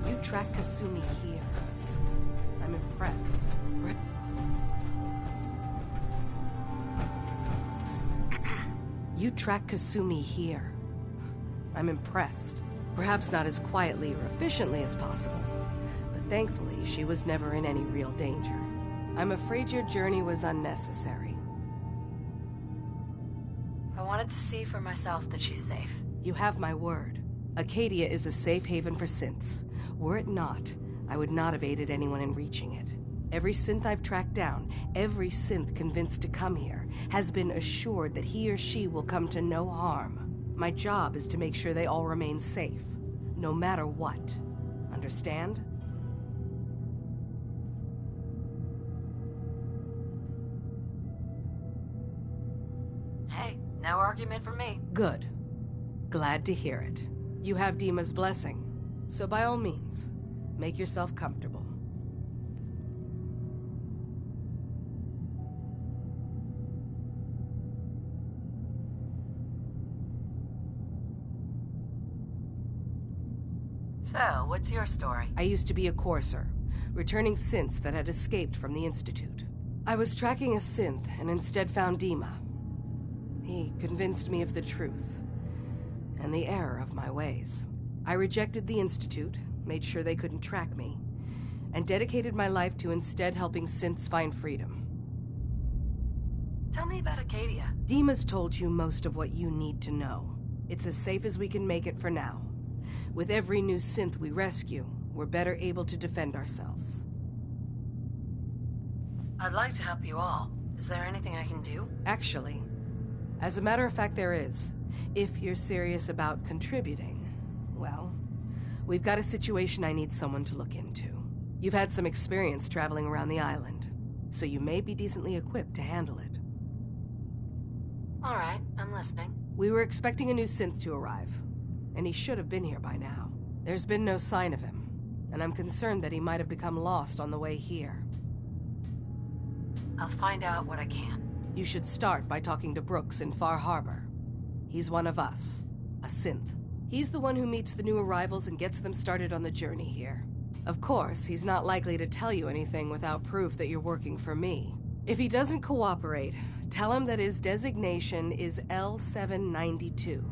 You track Kasumi here. I'm impressed. You track Kasumi here. I'm impressed. Perhaps not as quietly or efficiently as possible, but thankfully she was never in any real danger. I'm afraid your journey was unnecessary. I wanted to see for myself that she's safe. You have my word. Acadia is a safe haven for synths. Were it not, I would not have aided anyone in reaching it. Every synth I've tracked down, every synth convinced to come here, has been assured that he or she will come to no harm. My job is to make sure they all remain safe, no matter what. Understand? Hey, no argument from me. Good. Glad to hear it. You have DIMA's blessing, so by all means, make yourself comfortable. So, what's your story? I used to be a courser, returning synths that had escaped from the Institute. I was tracking a synth and instead found DIMA. He convinced me of the truth and the error of my ways. I rejected the Institute, made sure they couldn't track me, and dedicated my life to instead helping synths find freedom. Tell me about Acadia. DIMA's told you most of what you need to know. It's as safe as we can make it for now. With every new synth we rescue, we're better able to defend ourselves. I'd like to help you all. Is there anything I can do? Actually, as a matter of fact, there is. If you're serious about contributing, well, we've got a situation I need someone to look into. You've had some experience traveling around the island, so you may be decently equipped to handle it. All right, I'm listening. We were expecting a new synth to arrive, and he should have been here by now. There's been no sign of him, and I'm concerned that he might have become lost on the way here. I'll find out what I can. You should start by talking to Brooks in Far Harbour. He's one of us, a synth. He's the one who meets the new arrivals and gets them started on the journey here. Of course, he's not likely to tell you anything without proof that you're working for me. If he doesn't cooperate, tell him that his designation is L792.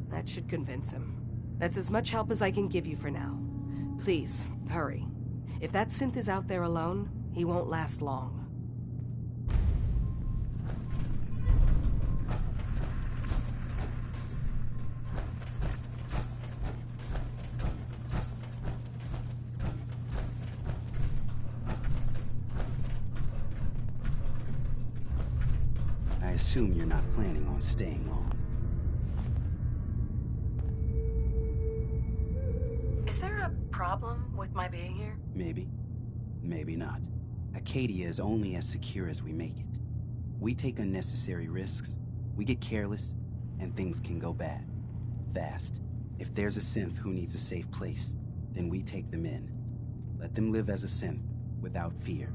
That should convince him. That's as much help as I can give you for now. Please, hurry. If that synth is out there alone, he won't last long. I assume you're not planning on staying long. Is there a problem with my being here? Maybe. Maybe not. Acadia is only as secure as we make it. We take unnecessary risks, we get careless, and things can go bad. Fast. If there's a synth who needs a safe place, then we take them in. Let them live as a synth, without fear.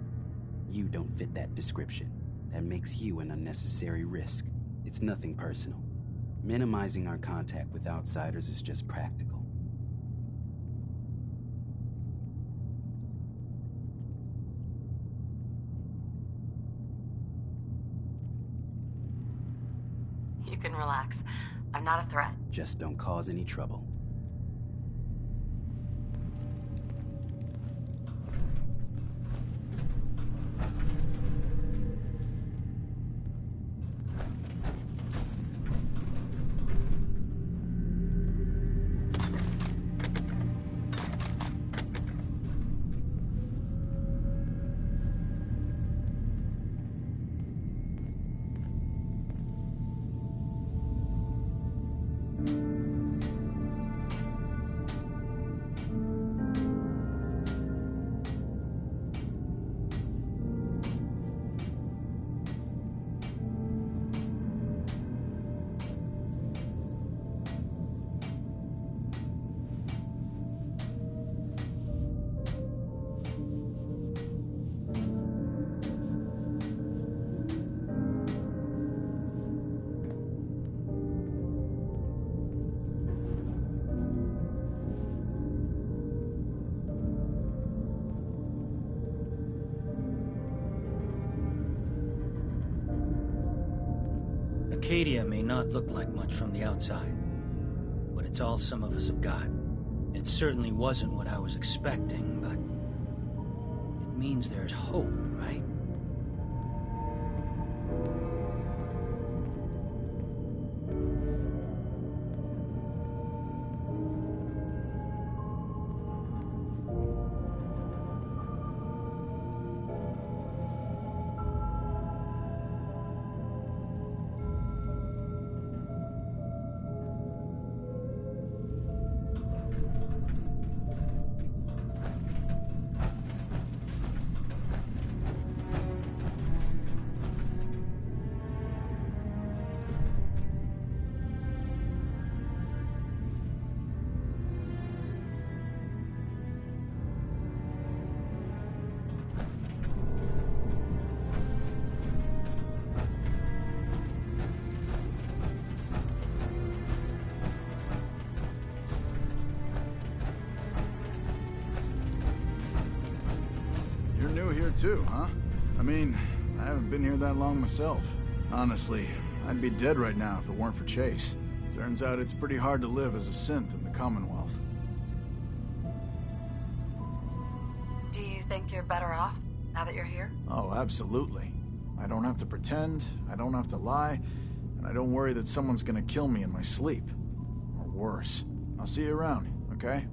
You don't fit that description. That makes you an unnecessary risk. It's nothing personal. Minimizing our contact with outsiders is just practical. You can relax. I'm not a threat. Just don't cause any trouble. Acadia may not look like much from the outside, but it's all some of us have got. It certainly wasn't what I was expecting, but it means there's hope, right? Too, huh? I mean, I haven't been here that long myself. Honestly, I'd be dead right now if it weren't for Chase. Turns out it's pretty hard to live as a synth in the Commonwealth. Do you think you're better off now that you're here? Oh, absolutely. I don't have to pretend, I don't have to lie, and I don't worry that someone's gonna kill me in my sleep. Or worse. I'll see you around, okay?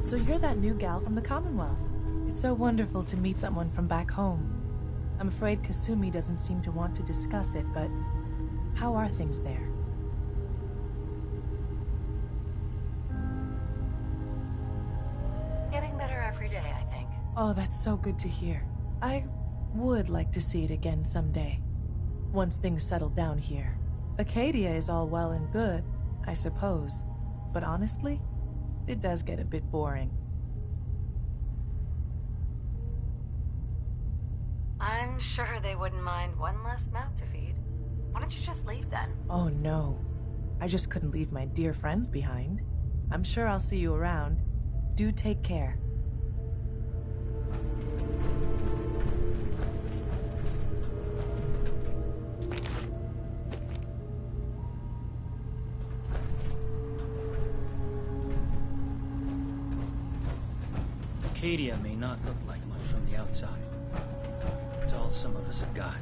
So you're that new gal from the Commonwealth. It's so wonderful to meet someone from back home. I'm afraid Kasumi doesn't seem to want to discuss it, but how are things there? Getting better every day, I think. Oh, that's so good to hear. I would like to see it again someday. Once things settle down here. Acadia is all well and good, I suppose. But honestly, it does get a bit boring. I'm sure they wouldn't mind one less mouth to feed. Why don't you just leave then? Oh no. I just couldn't leave my dear friends behind. I'm sure I'll see you around. Do take care. Acadia may not look like much from the outside. It's all some of us have got.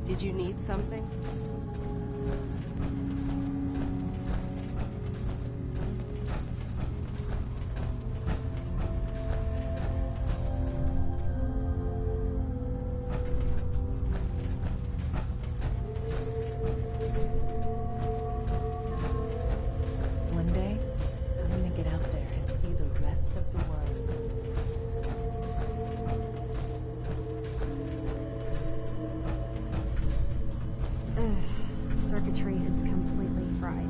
Did you need something? One day, I'm gonna get out there and see the rest of the world. Circuitry is completely fried.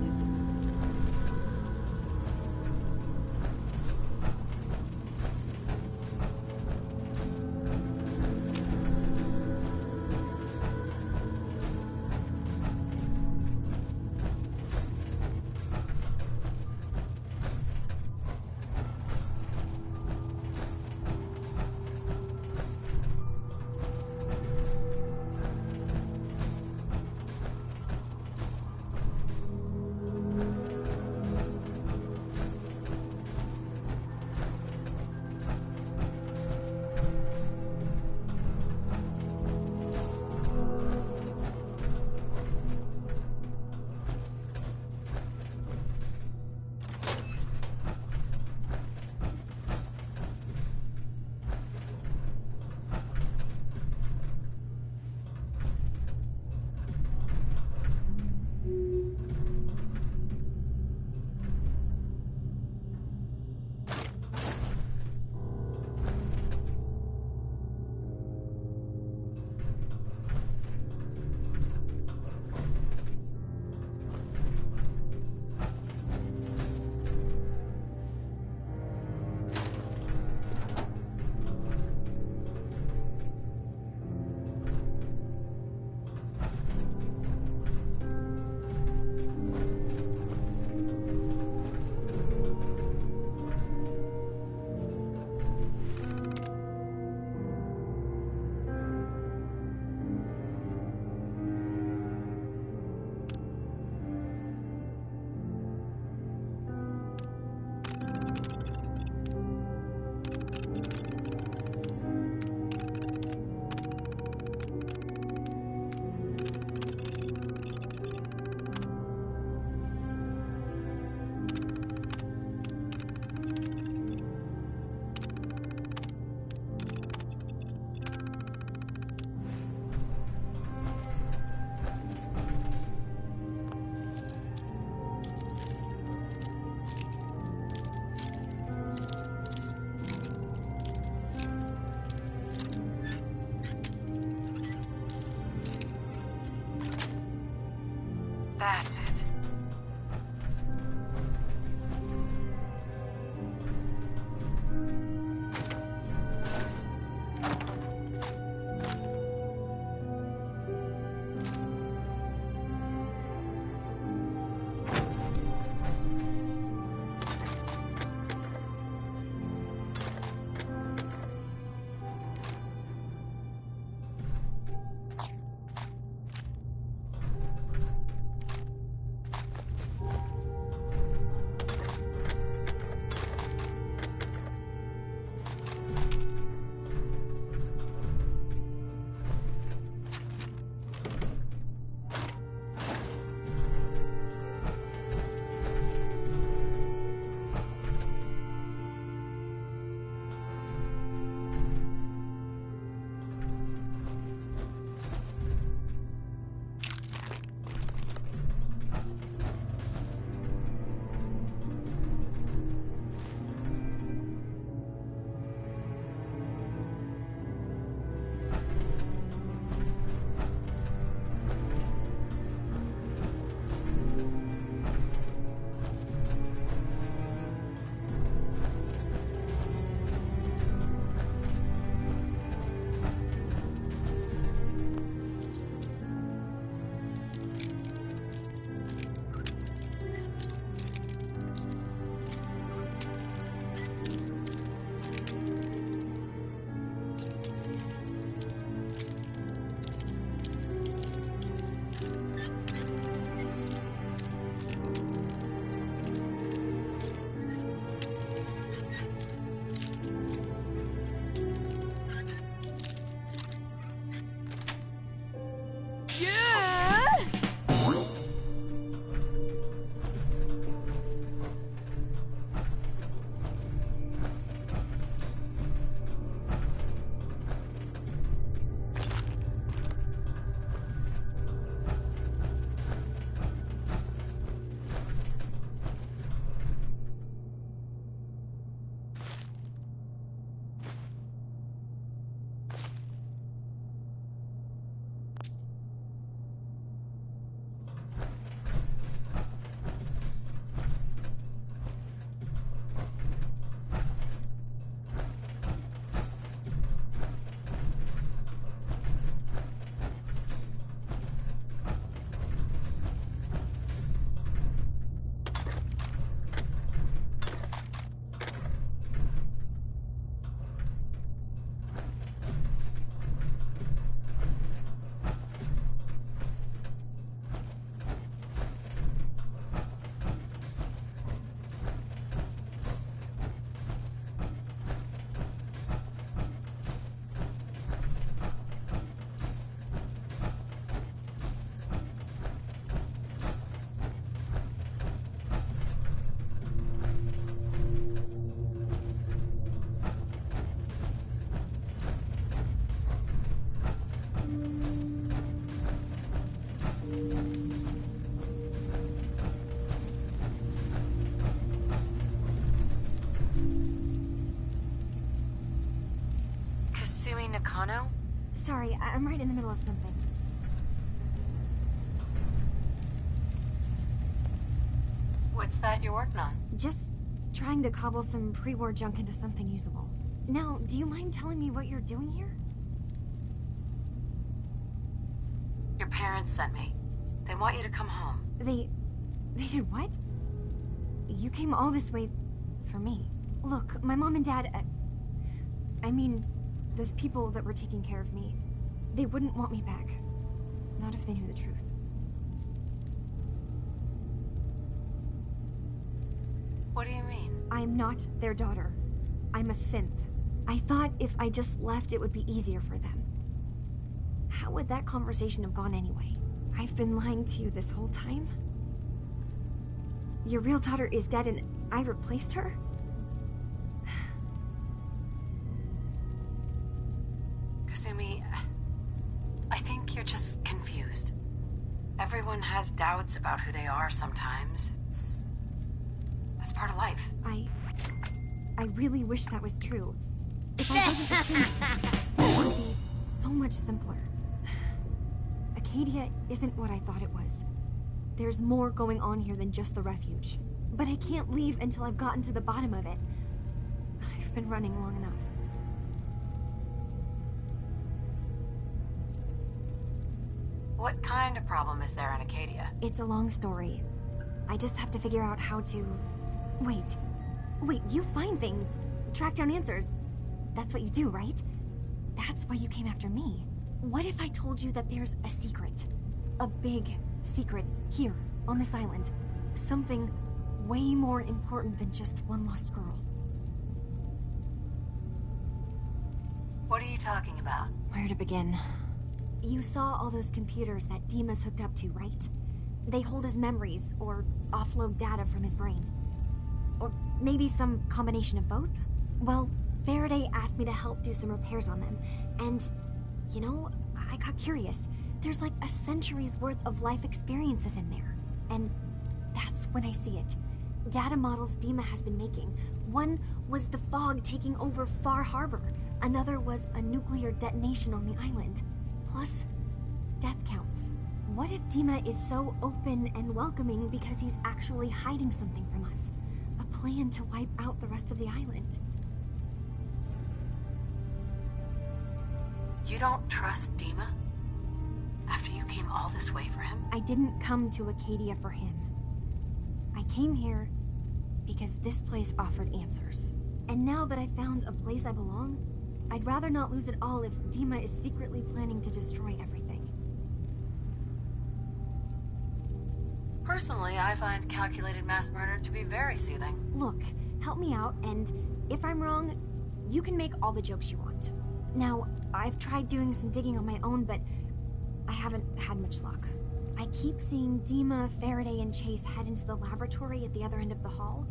That's it. Tano? Sorry, I'm right in the middle of something. What's that you're working on? Just trying to cobble some pre-war junk into something usable. Now, do you mind telling me what you're doing here? Your parents sent me. They want you to come home. They did what? You came all this way for me. Look, my mom and dad, I mean, those people that were taking care of me, they wouldn't want me back. Not if they knew the truth. What do you mean? I'm not their daughter. I'm a synth. I thought if I just left, it would be easier for them. How would that conversation have gone anyway? I've been lying to you this whole time? Your real daughter is dead and I replaced her? Kasumi, I think you're just confused. Everyone has doubts about who they are sometimes. That's part of life. I really wish that was true. If I wasn't a synth, it would be so much simpler. Acadia isn't what I thought it was. There's more going on here than just the refuge. But I can't leave until I've gotten to the bottom of it. I've been running long enough. What kind of problem is there in Acadia? It's a long story. I just have to figure out how to... Wait, you find things. Track down answers. That's what you do, right? That's why you came after me. What if I told you that there's a secret? A big secret here, on this island. Something way more important than just one lost girl. What are you talking about? Where to begin? You saw all those computers that DIMA's hooked up to, right? They hold his memories, or offload data from his brain. Or maybe some combination of both? Well, Faraday asked me to help do some repairs on them, and, you know, I got curious. There's like a century's worth of life experiences in there, and that's when I see it. Data models DIMA has been making. One was the fog taking over Far Harbour. Another was a nuclear detonation on the island. Plus, death counts. What if DIMA is so open and welcoming because he's actually hiding something from us? A plan to wipe out the rest of the island. You don't trust DIMA? After you came all this way for him? I didn't come to Acadia for him. I came here because this place offered answers. And now that I found a place I belong, I'd rather not lose it all if DIMA is secretly planning to destroy everything. Personally, I find calculated mass murder to be very soothing. Look, help me out, and if I'm wrong, you can make all the jokes you want. Now, I've tried doing some digging on my own, but I haven't had much luck. I keep seeing DIMA, Faraday, and Chase head into the laboratory at the other end of the hall.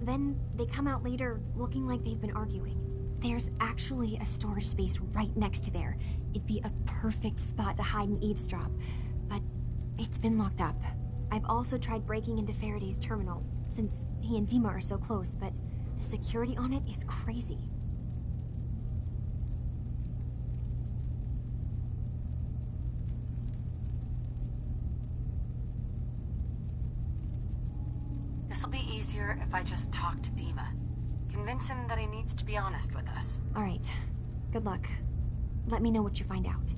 Then they come out later looking like they've been arguing. There's actually a storage space right next to there. It'd be a perfect spot to hide and eavesdrop, but it's been locked up. I've also tried breaking into Faraday's terminal, since he and DIMA are so close, but the security on it is crazy. This'll be easier if I just talk to DIMA. Convince him that he needs to be honest with us. All right. Good luck. Let me know what you find out.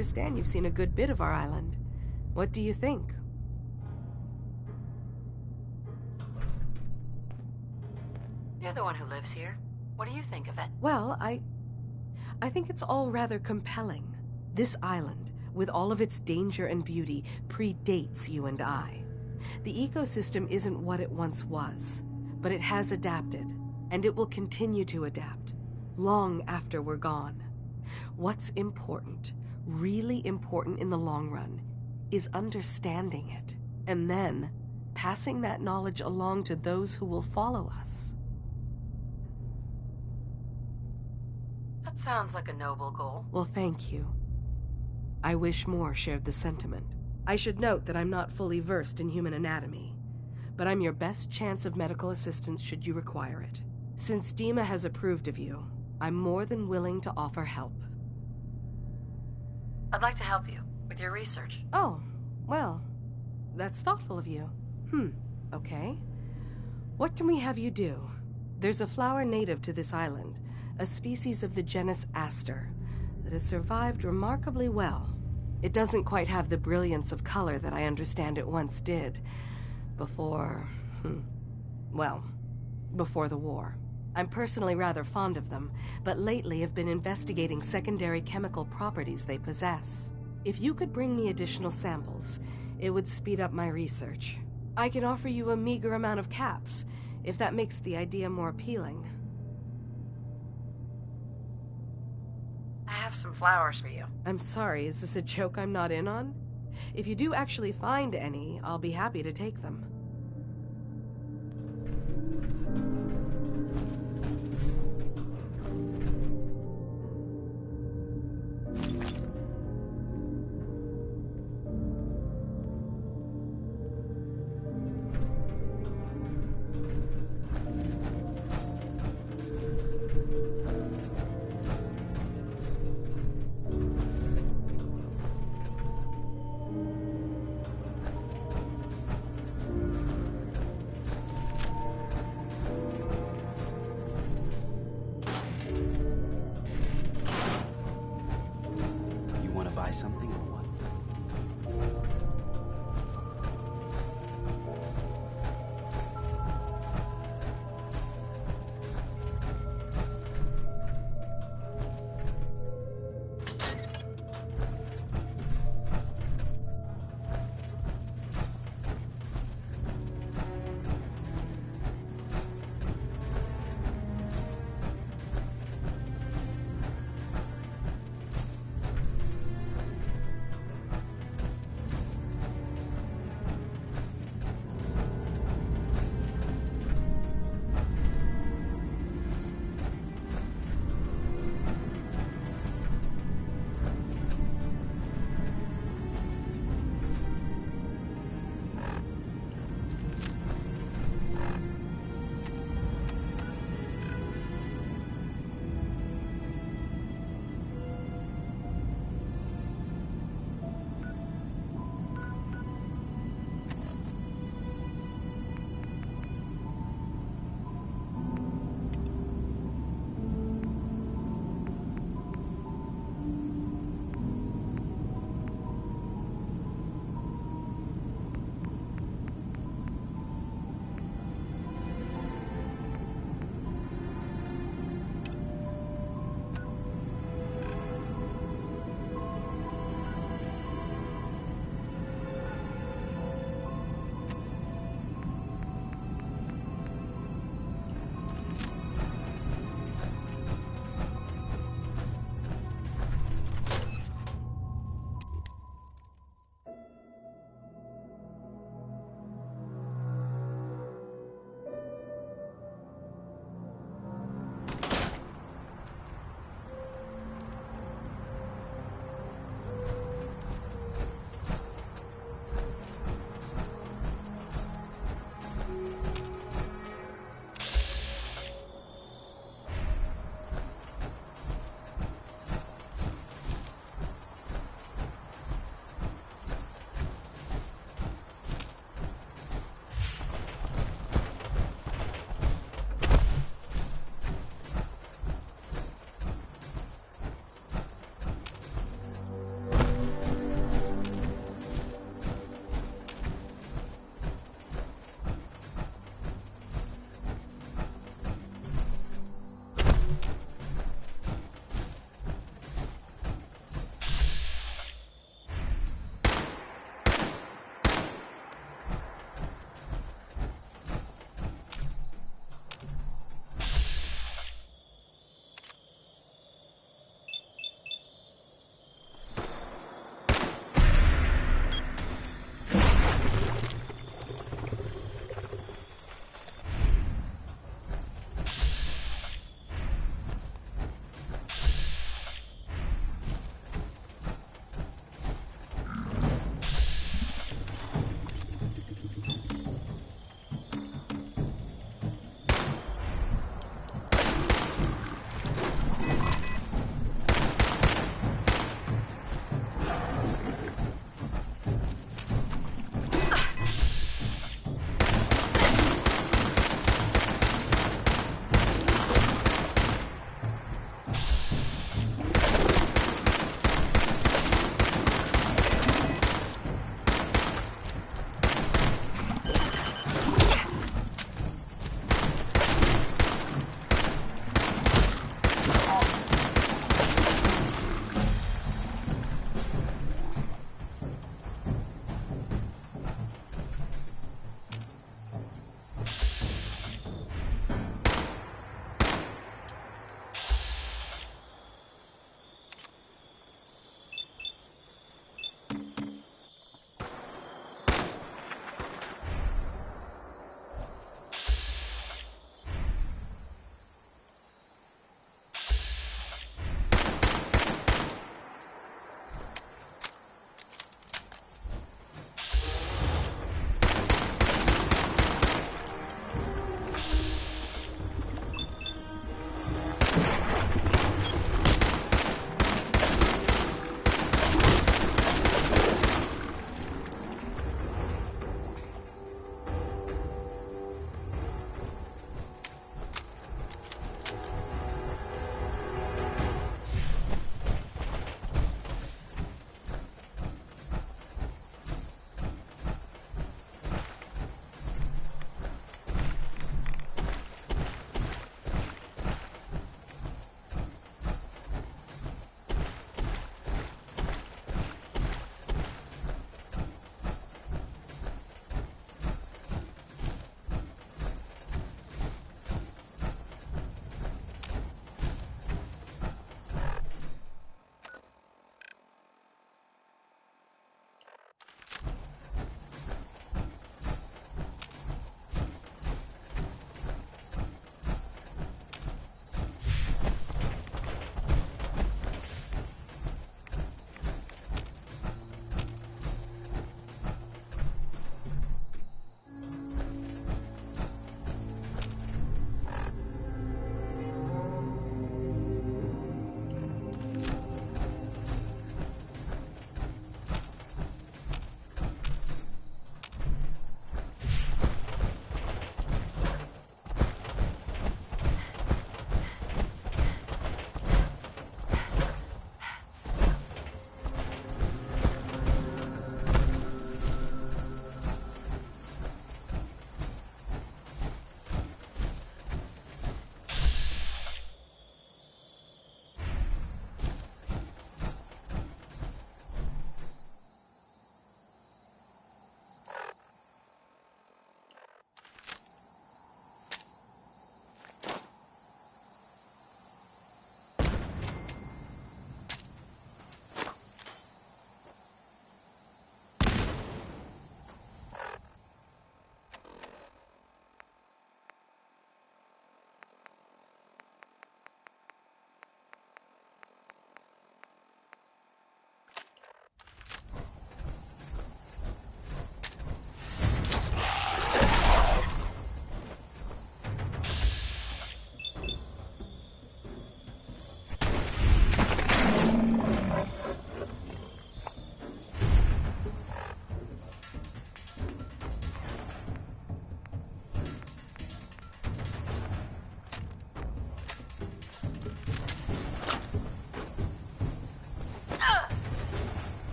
understand you've seen a good bit of our island. What do you think? You're the one who lives here. What do you think of it? Well, I think it's all rather compelling. This island, with all of its danger and beauty, predates you and I. The ecosystem isn't what it once was, but it has adapted, and it will continue to adapt, long after we're gone. What's important, really important in the long run, is understanding it, and then passing that knowledge along to those who will follow us. That sounds like a noble goal. Well, thank you. I wish more shared the sentiment. I should note that I'm not fully versed in human anatomy, but I'm your best chance of medical assistance should you require it. Since DIMA has approved of you, I'm more than willing to offer help. I'd like to help you with your research. Oh, well, that's thoughtful of you. Okay. What can we have you do? There's a flower native to this island, a species of the genus Aster, that has survived remarkably well. It doesn't quite have the brilliance of color that I understand it once did. Before the war. I'm personally rather fond of them, but lately have been investigating secondary chemical properties they possess. If you could bring me additional samples, it would speed up my research. I can offer you a meager amount of caps, if that makes the idea more appealing. I have some flowers for you. I'm sorry, is this a joke I'm not in on? If you do actually find any, I'll be happy to take them.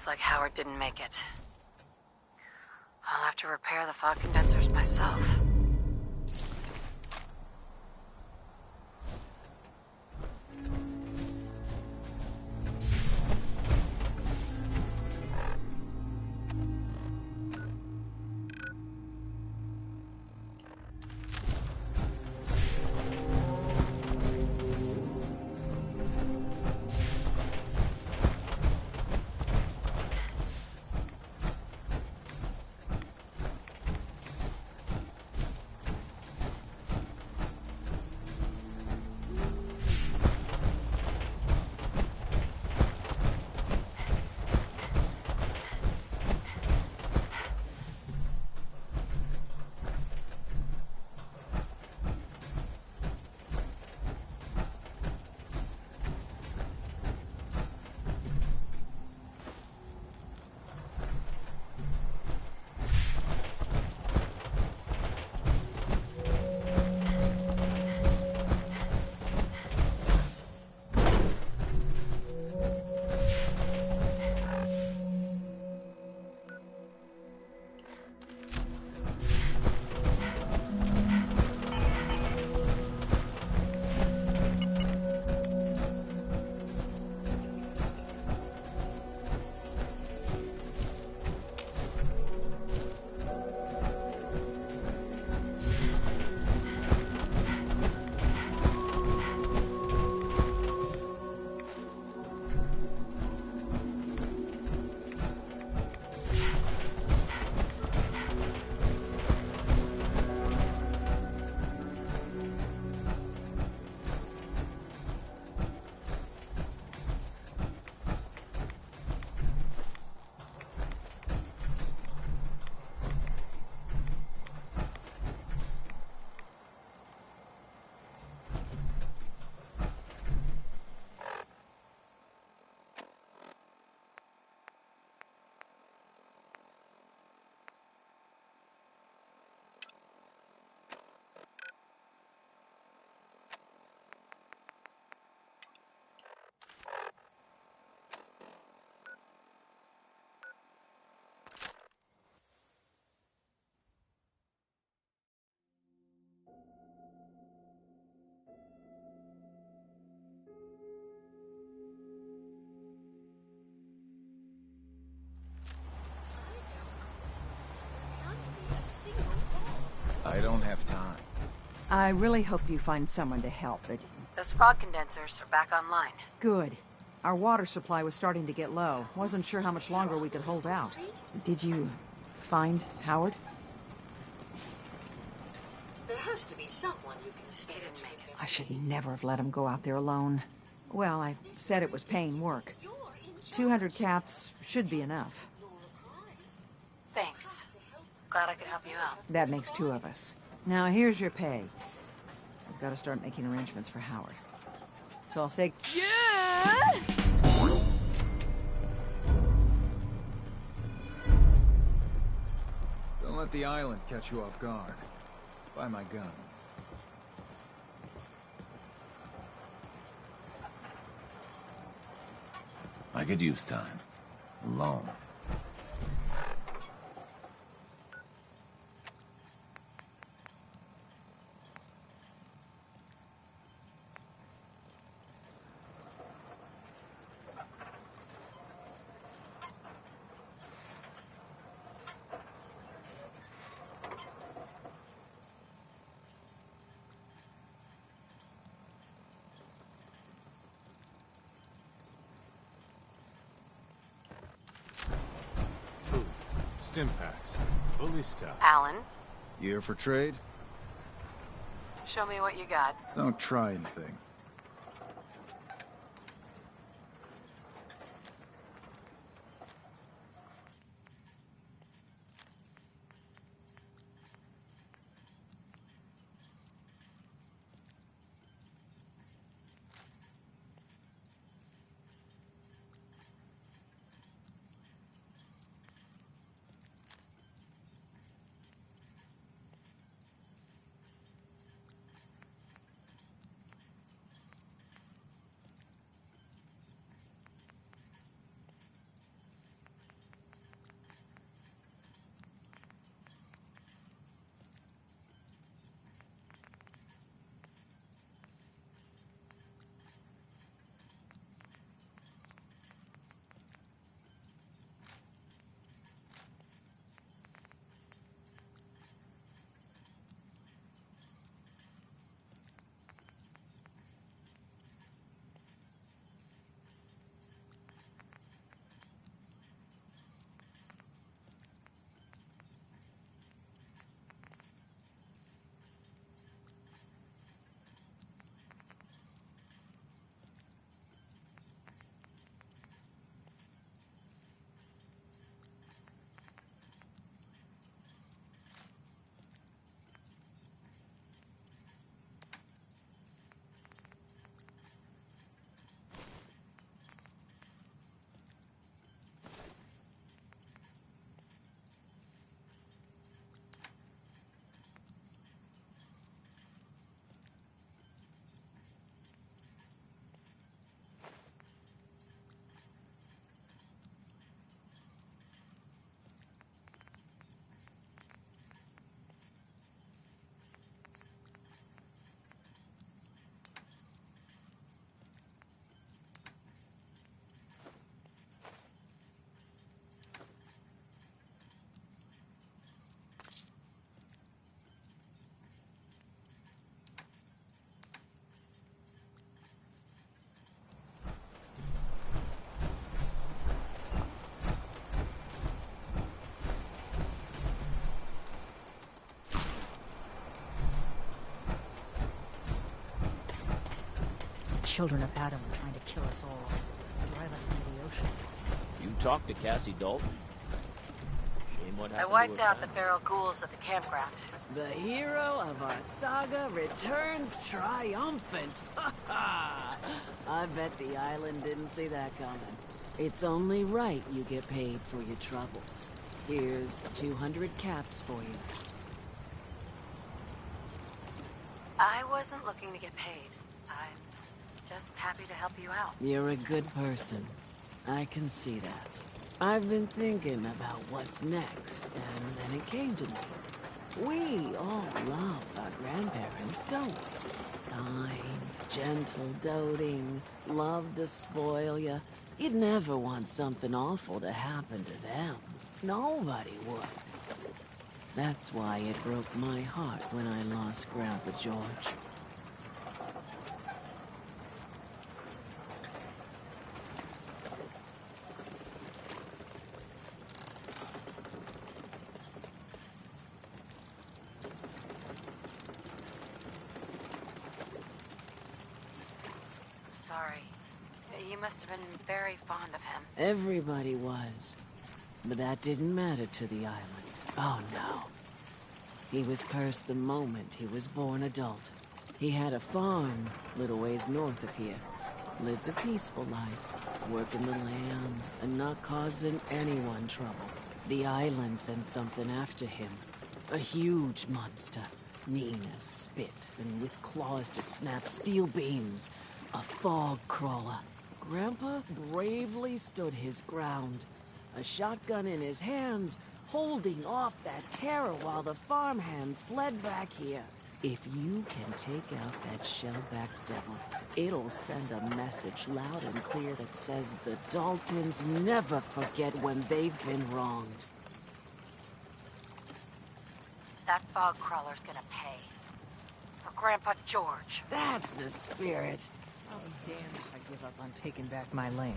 Looks like Howard didn't make it. I'll have to repair the fog condensers myself. I don't have time. I really hope you find someone to help, but... Those fog condensers are back online. Good. Our water supply was starting to get low. Wasn't sure how much longer we could hold out. Did you find Howard? There has to be someone you can speak to. I should never have let him go out there alone. Well, I said it was paying work. 200 caps should be enough. Thanks. Glad I could help you out. That makes two of us. Now, here's your pay. I've got to start making arrangements for Howard. So I'll say... Yeah! Don't let the island catch you off guard. Buy my guns. I could use time. Alone. Stim packs. Fully stocked. Alan, You here for trade? show me what you got. Don't try anything. children of Adam are trying to kill us all. Drive us into the ocean. You talked to Cassie Dalton? Shame what I happened wiped to her out the feral ghouls at the campground. The hero of our saga returns triumphant. I bet the island didn't see that coming. It's only right you get paid for your troubles. Here's 200 caps for you. I wasn't looking to get paid. I'm just happy to help you out. You're a good person. I can see that. I've been thinking about what's next, and then it came to me. We all love our grandparents, don't we? Kind, gentle, doting, love to spoil you. You'd never want something awful to happen to them. Nobody would. That's why it broke my heart when I lost Grandpa George. I'm sorry. You must have been very fond of him. Everybody was. But that didn't matter to the island. Oh, no. He was cursed the moment he was born adult. He had a farm little ways north of here. Lived a peaceful life, working the land and not causing anyone trouble. The island sent something after him. A huge monster, mean as spit and with claws to snap steel beams. A fog crawler. Grandpa bravely stood his ground. A shotgun in his hands, holding off that terror while the farmhands fled back here. If you can take out that shell-backed devil, it'll send a message loud and clear that says the Daltons never forget when they've been wronged. That fog crawler's gonna pay. For Grandpa George. That's the spirit. I'll be damned if I give up on taking back my land.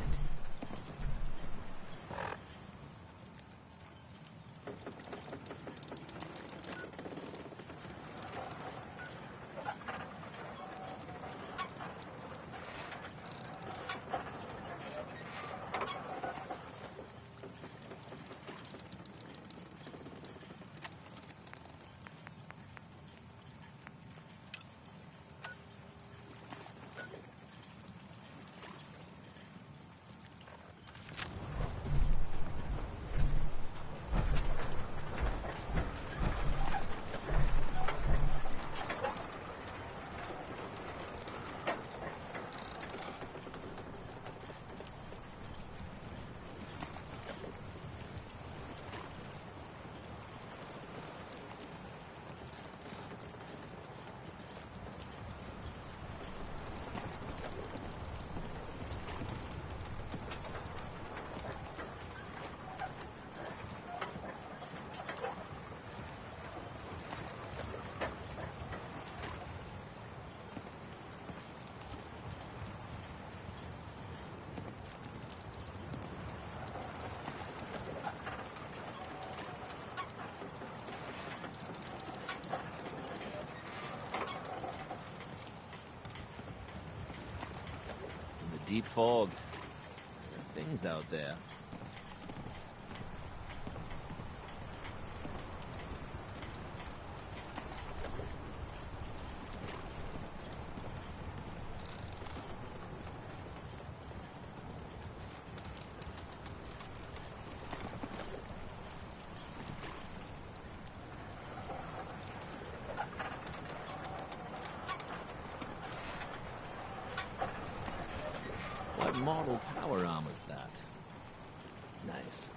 Deep fog. There are things out there. What model power arm is that? Nice.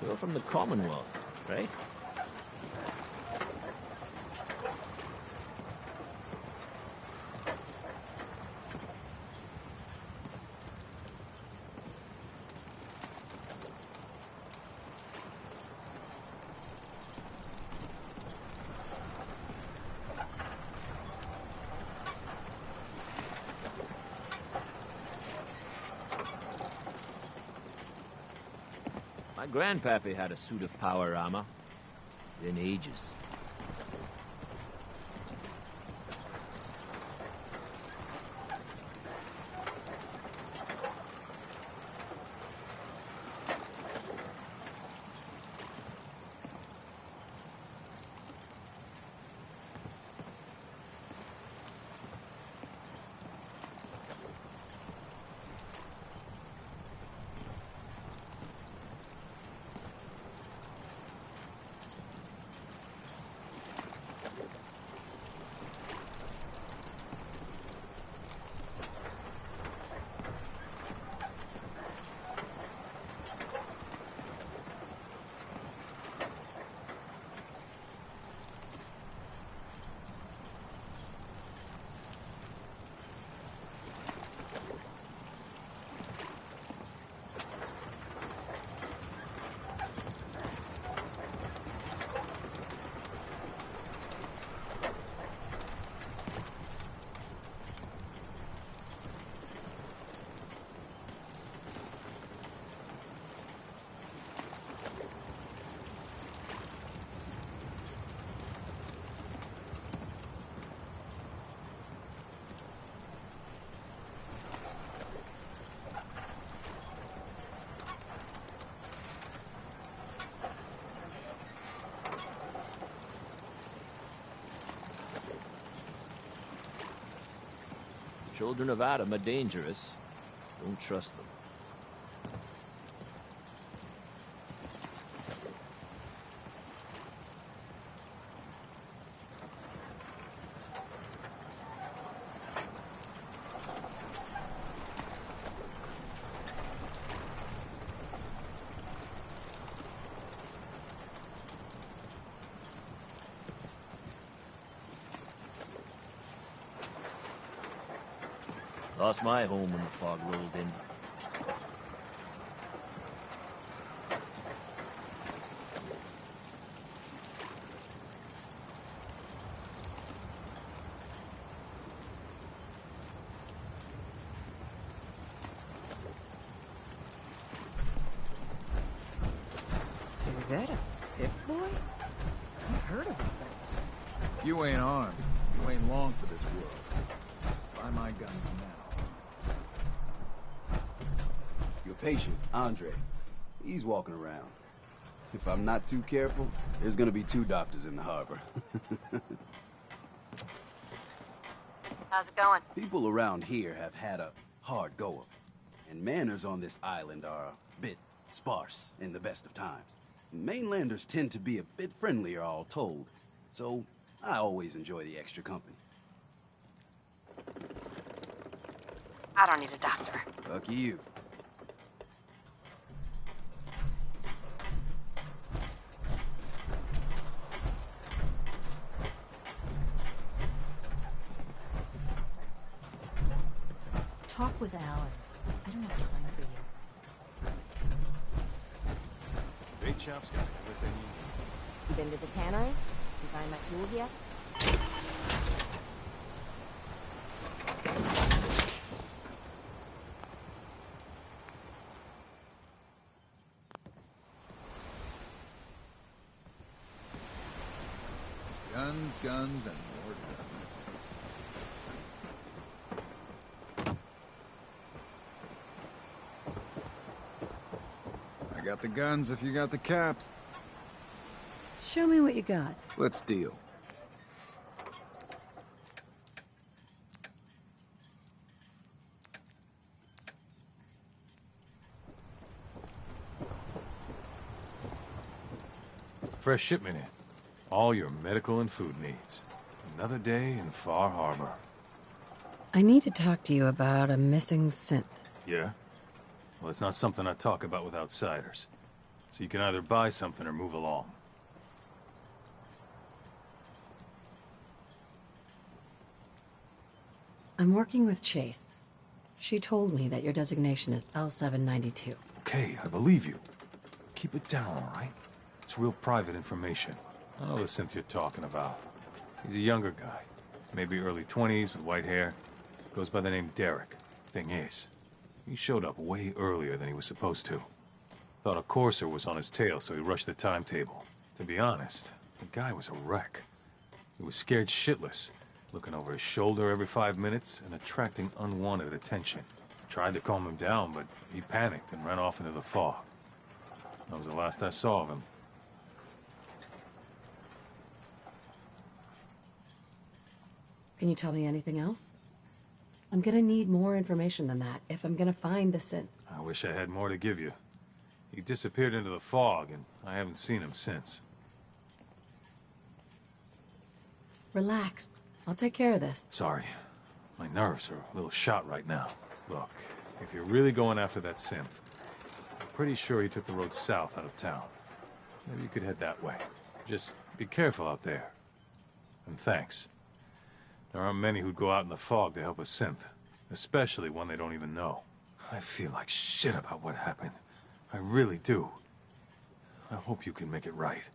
You're from the Commonwealth, right? My grandpappy had a suit of power armor. In ages. Children of Adam are dangerous. Don't trust them. Lost my home when the fog rolled in. Is that a pit boy? I've heard about those. If you ain't armed, you ain't long for this world. Buy my guns now. Your patient, Andre. He's walking around. If I'm not too careful, there's gonna be 2 doctors in the harbor. How's it going? People around here have had a hard go of it, and manners on this island are a bit sparse in the best of times. Mainlanders tend to be a bit friendlier, all told, so I always enjoy the extra company. I don't need a doctor. Lucky you. Talk with Alan. I don't have time for you. Bait shop's got everything you need. You been to the tannery? You find my tools yet? Guns, guns, and more guns. I got the guns if you got the caps. Show me what you got. Let's deal. Fresh shipment in. All your medical and food needs. Another day in Far Harbour. I need to talk to you about a missing synth. Yeah? Well, it's not something I talk about with outsiders. so you can either buy something or move along. I'm working with Chase. She told me that your designation is L792. Okay, I believe you. Keep it down, all right? It's real private information. I know the synth you're talking about. He's a younger guy, maybe early 20s with white hair. Goes by the name Derek. Thing is, he showed up way earlier than he was supposed to. Thought a courser was on his tail, so he rushed the timetable. To be honest, the guy was a wreck. He was scared shitless, looking over his shoulder every 5 minutes and attracting unwanted attention. Tried to calm him down, but he panicked and ran off into the fog. That was the last I saw of him. Can you tell me anything else? I'm gonna need more information than that if I'm gonna find the synth. I wish I had more to give you. He disappeared into the fog, and I haven't seen him since. Relax. I'll take care of this. Sorry. My nerves are a little shot right now. Look, if you're really going after that synth, I'm pretty sure he took the road south out of town. Maybe you could head that way. Just be careful out there. And thanks. There aren't many who'd go out in the fog to help a synth, especially one they don't even know. I feel like shit about what happened. I really do. I hope you can make it right.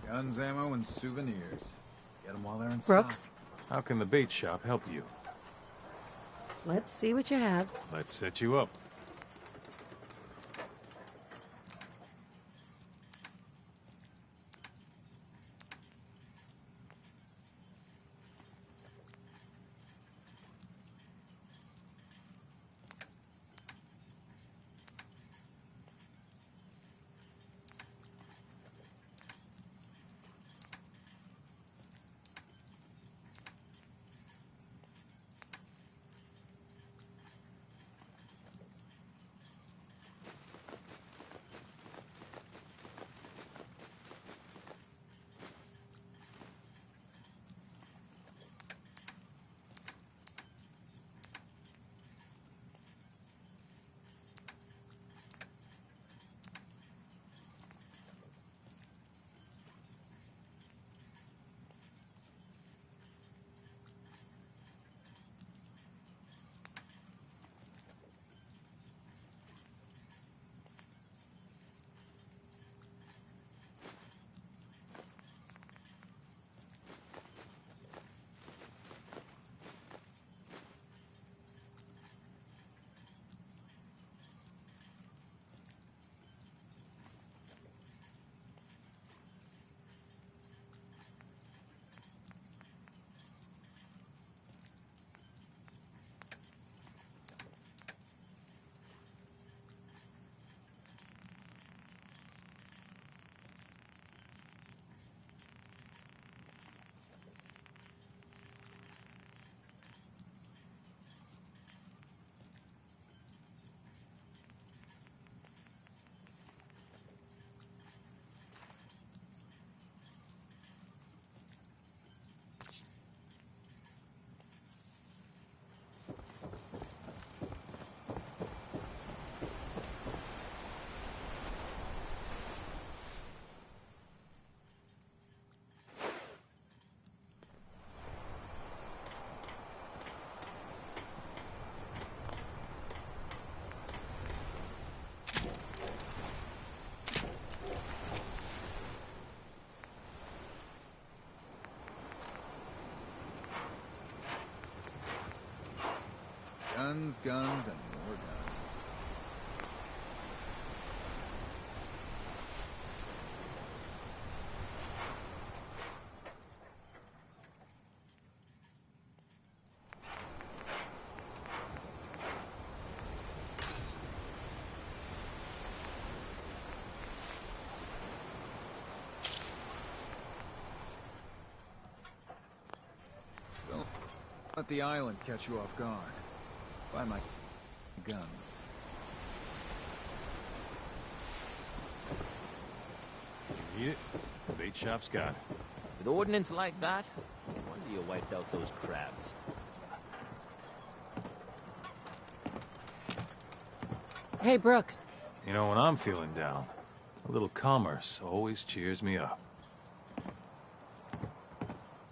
Guns, ammo, and souvenirs. Get them while they're in Brooks? stock. How can the bait shop help you? Let's see what you have. Let's set you up. Guns, guns, and more guns. Don't let the island catch you off guard. Buy my guns. You need it? The bait shop's got it. With ordnance like that, no wonder Acadia wiped out those crabs. Hey, Brooks. You know, when I'm feeling down, a little commerce always cheers me up.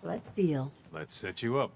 Let's deal. Let's set you up.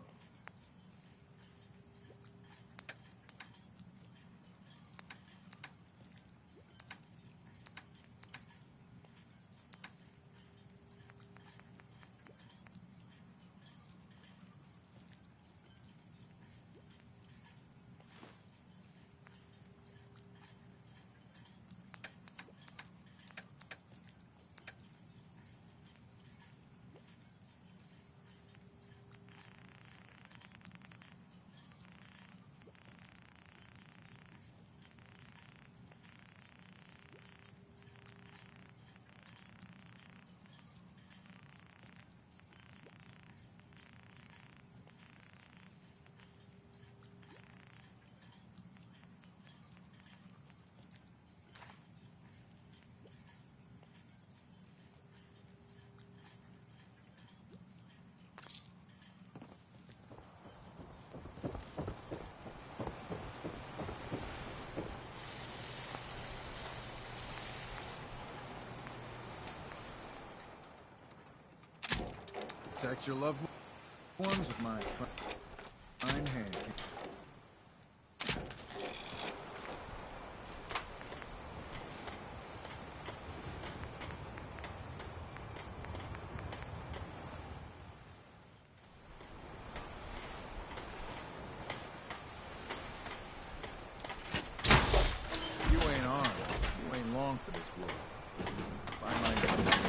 Protect your loved ones with my fine hand. You ain't armed. You ain't long for this world. Buy my gun.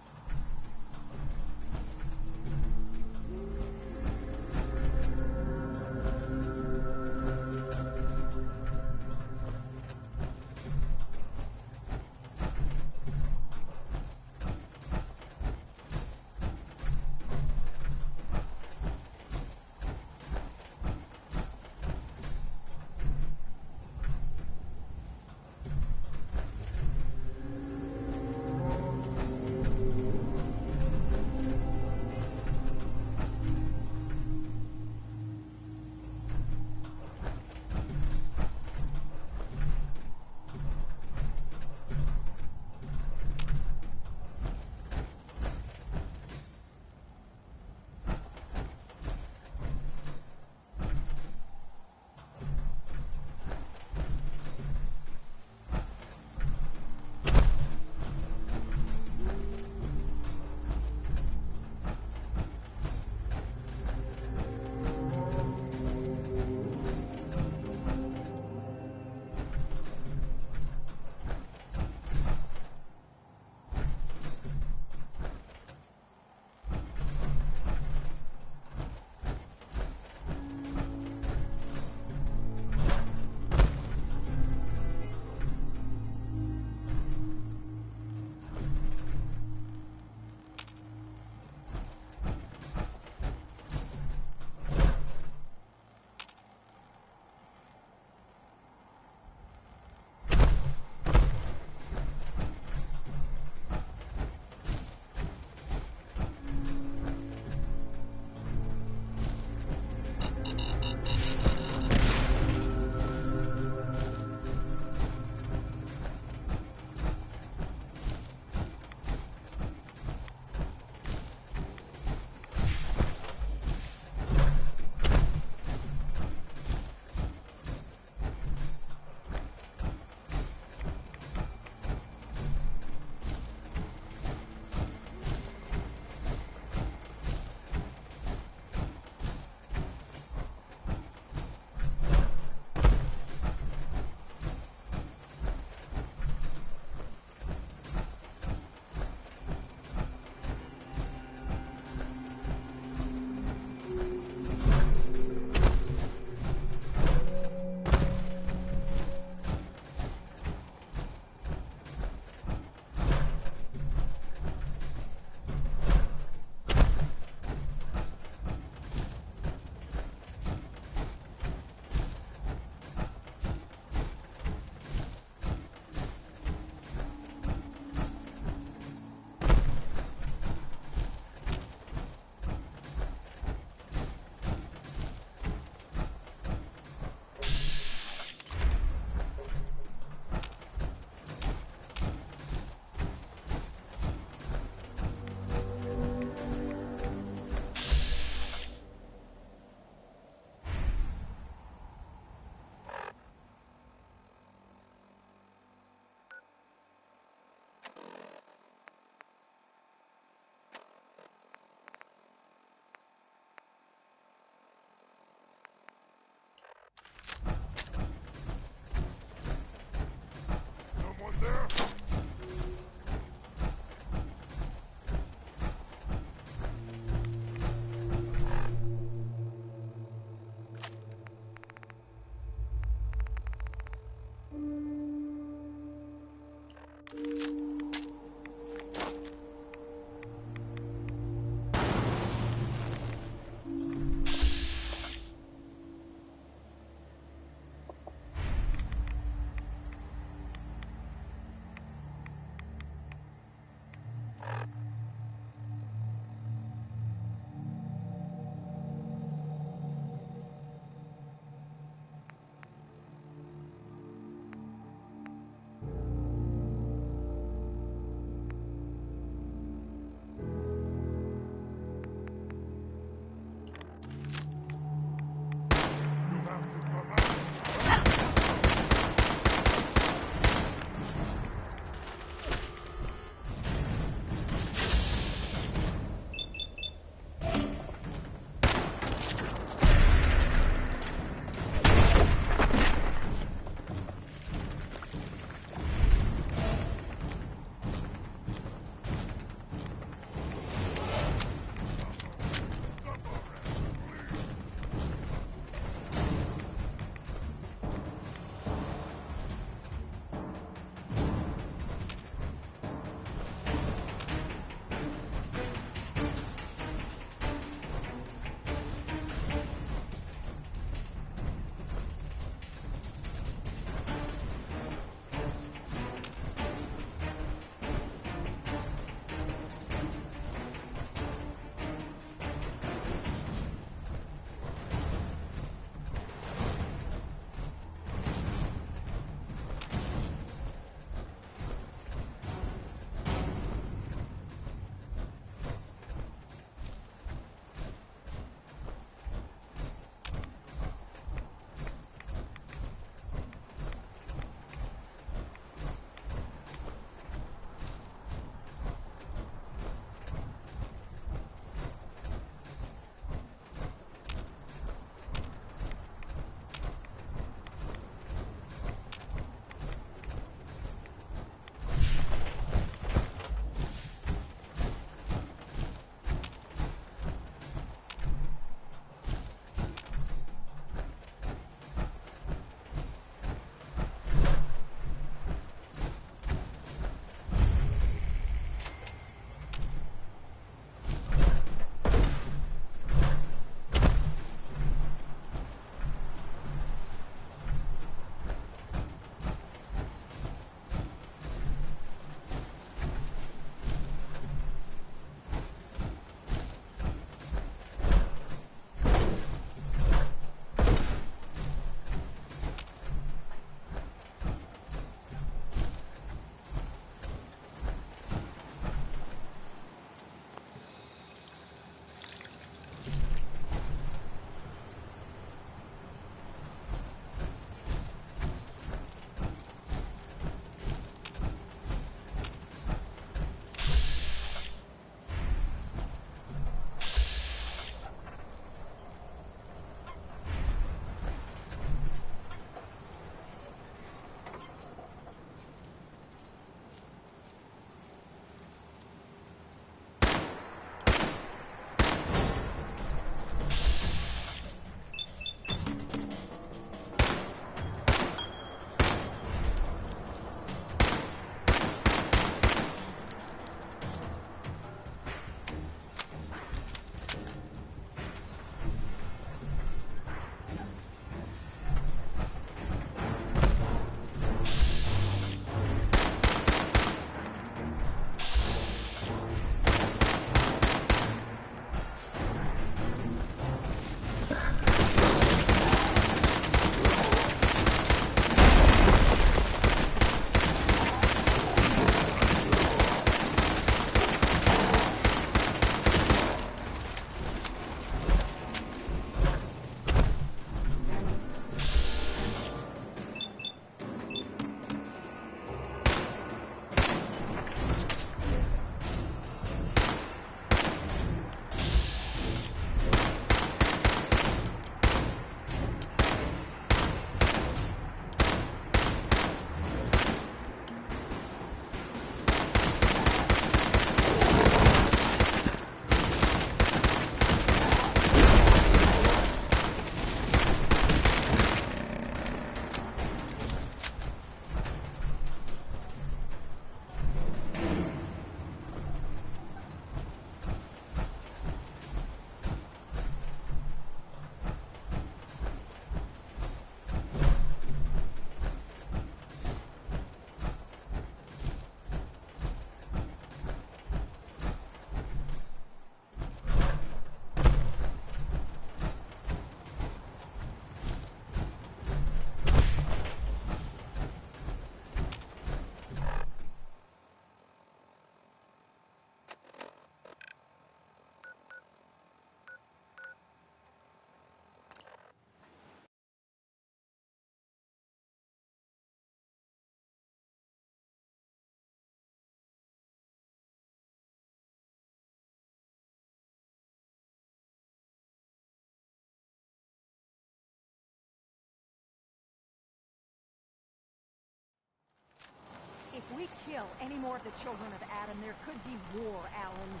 kill any more of the children of Adam, there could be war, Alan.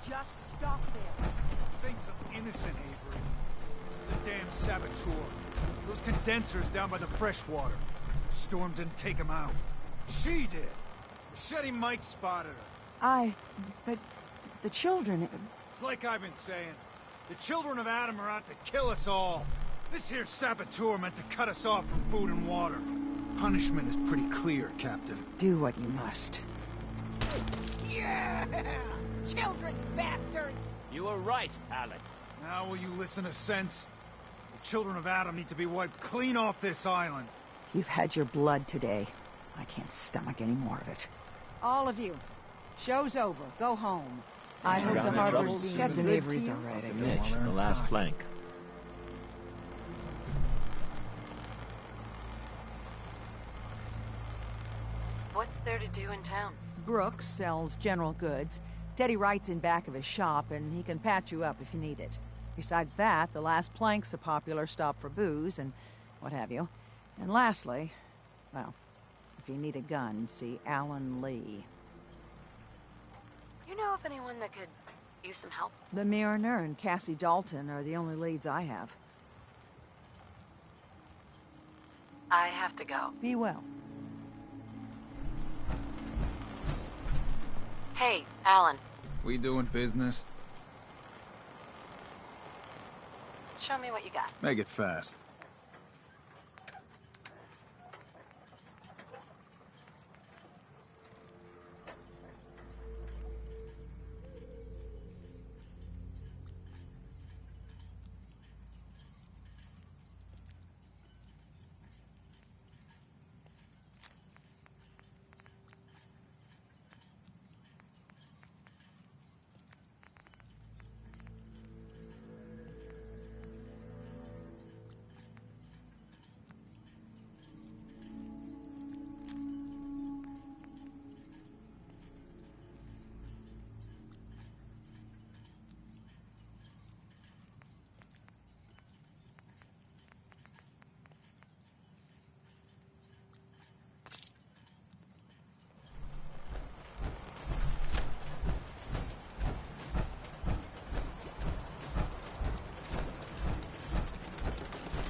Just stop this. This ain't some innocent, Avery. This is a damn saboteur. Those condensers down by the freshwater. The storm didn't take them out. She did. Machete Mike spotted her. But the children... It's like I've been saying. The children of Adam are out to kill us all. This here saboteur meant to cut us off from food and water. Punishment is pretty clear, Captain. Do what you must. Yeah! Children, bastards! You were right, Alec. Now will you listen to sense? The children of Adam need to be wiped clean off this island. You've had your blood today. I can't stomach any more of it. All of you. Show's over. Go home. I hope the harbor's being Captain good Avery's to you. all right, I Miss, guess. the last plank. What's there to do in town? Brooks sells general goods. Teddy Wright's in back of his shop, and he can patch you up if you need it. Besides that, the last plank's a popular stop for booze and what have you. And lastly, well, if you need a gun, see Alan Lee. You know of anyone that could use some help? The Mariner and Cassie Dalton are the only leads I have. I have to go. Be well. Hey, Alan. We doing business? Show me what you got. Make it fast.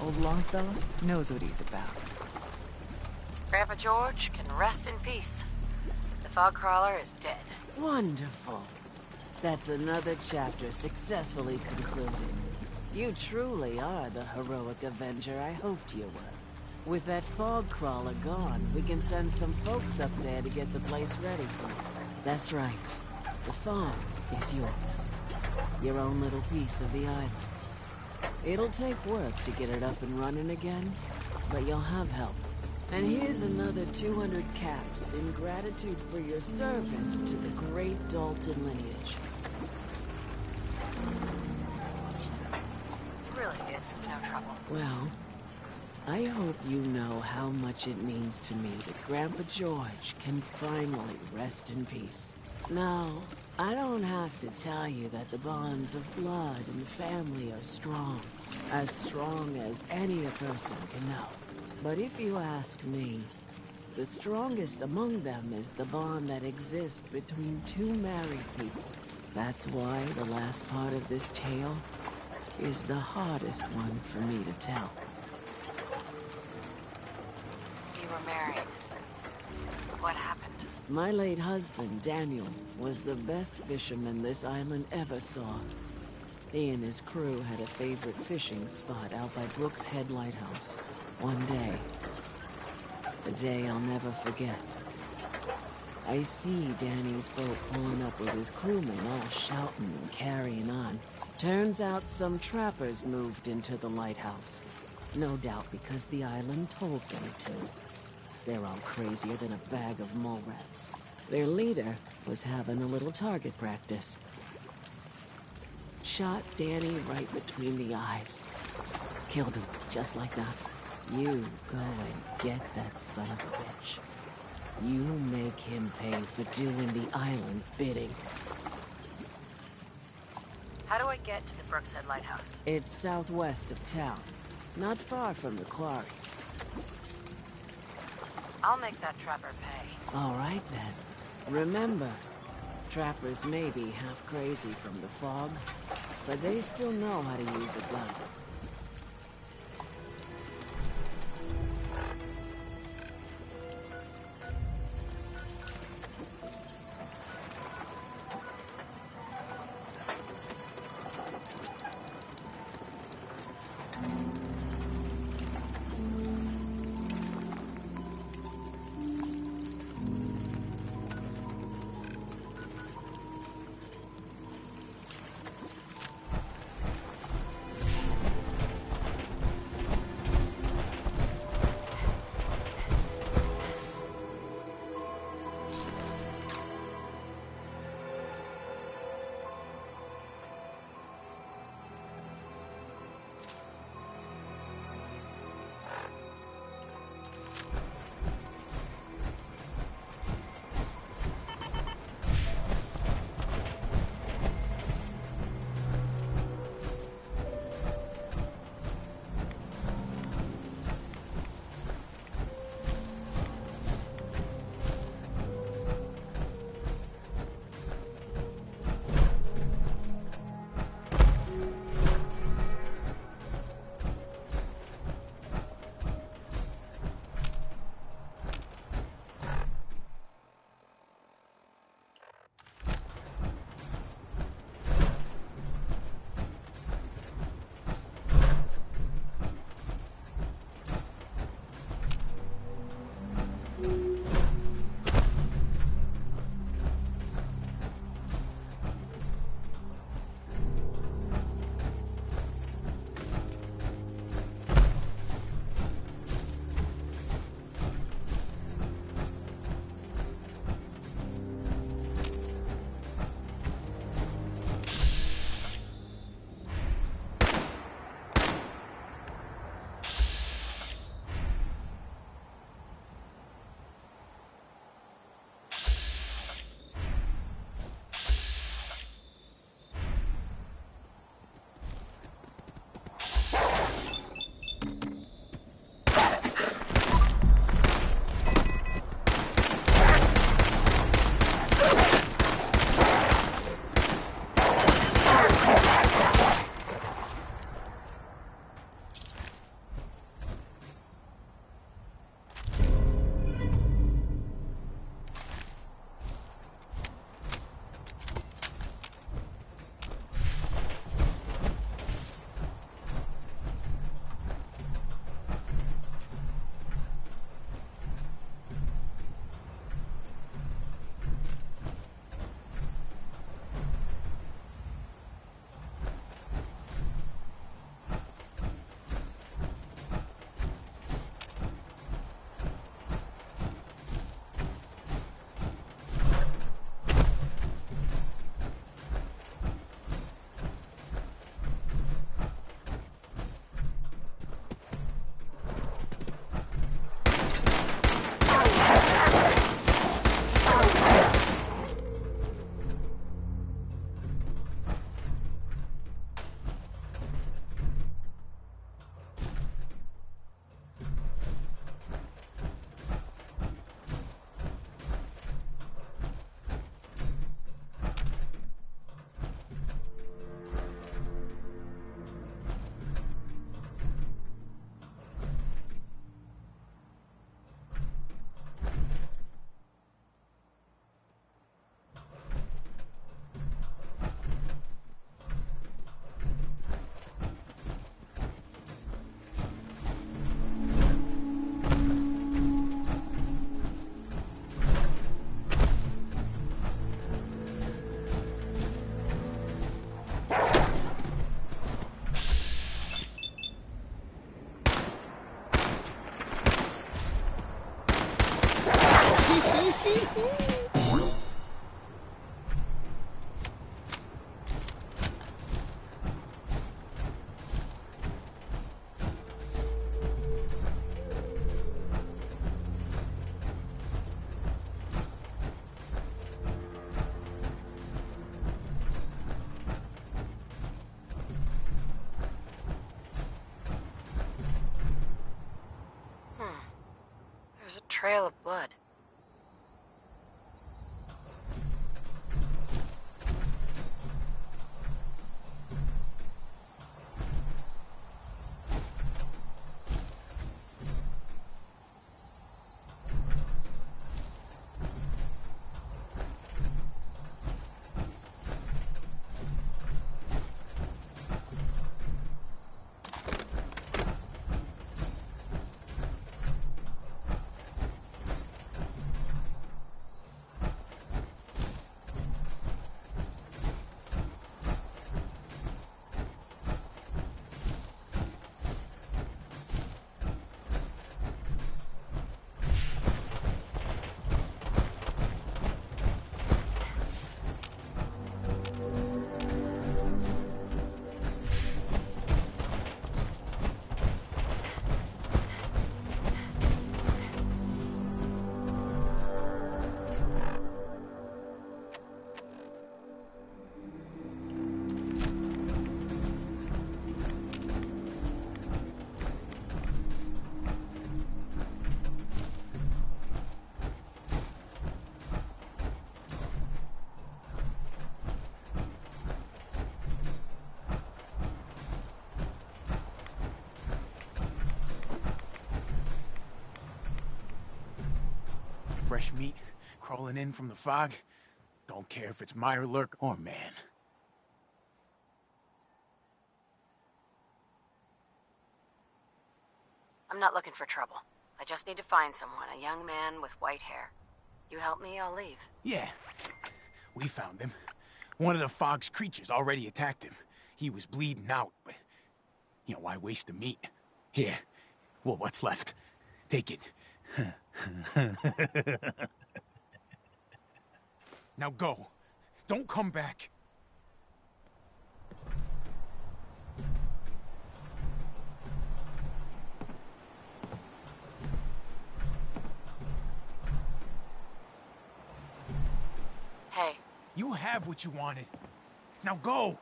Old Longfellow knows what he's about. Grandpa George can rest in peace. The fog crawler is dead. Wonderful. That's another chapter successfully concluded. You truly are the heroic avenger I hoped you were. With that fog crawler gone, we can send some folks up there to get the place ready for you. That's right. The farm is yours. Your own little piece of the island. It'll take work to get it up and running again, but you'll have help. And here's another 200 caps in gratitude for your service to the great Dalton lineage. Really, it's no trouble. Well, I hope you know how much it means to me that Grandpa George can finally rest in peace. Now, I don't have to tell you that the bonds of blood and family are strong as any a person can know. But if you ask me, the strongest among them is the bond that exists between two married people. That's why the last part of this tale is the hardest one for me to tell. You were married. What happened? My late husband, Daniel, was the best fisherman this island ever saw. He and his crew had a favorite fishing spot out by Brooks Head Lighthouse. One day, a day I'll never forget, I see Danny's boat pulling up with his crewmen all shouting and carrying on. Turns out some trappers moved into the lighthouse. No doubt because the island told them to. They're all crazier than a bag of mole rats. Their leader was having a little target practice. Shot Danny right between the eyes. Killed him, just like that. You go and get that son of a bitch. You make him pay for doing the island's bidding. How do I get to the Brooks Head Lighthouse? It's southwest of town, not far from the quarry. I'll make that trapper pay. All right, then. Remember, trappers may be half crazy from the fog, but they still know how to use a gun. trail of blood. Fresh meat crawling in from the fog. Don't care if it's Mirelurk or man. I'm not looking for trouble. I just need to find someone, a young man with white hair. You help me, I'll leave. Yeah, we found him. One of the fog's creatures already attacked him. He was bleeding out, but, you know, why waste the meat? Here, well, what's left? Take it. Now go. Don't come back. Hey. You have what you wanted. Now go!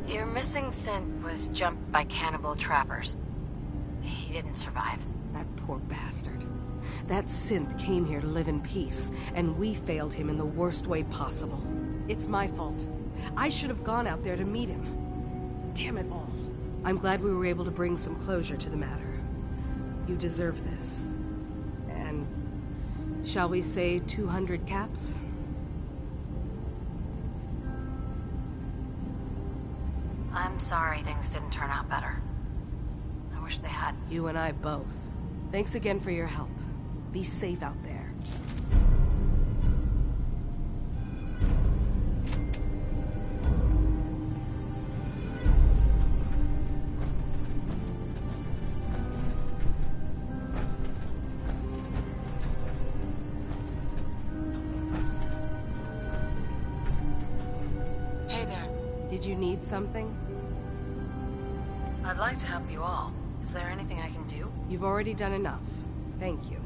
Your missing synth was jumped by cannibal trappers. He didn't survive. That poor bastard. That synth came here to live in peace, and we failed him in the worst way possible. It's my fault. I should have gone out there to meet him. Damn it all. I'm glad we were able to bring some closure to the matter. You deserve this. And shall we say 200 caps? I'm sorry things didn't turn out better. I wish they had. You and I both. Thanks again for your help. Be safe out there. Hey there. Did you need something? I'd like to help you all. Is there anything I can do? You've already done enough. Thank you.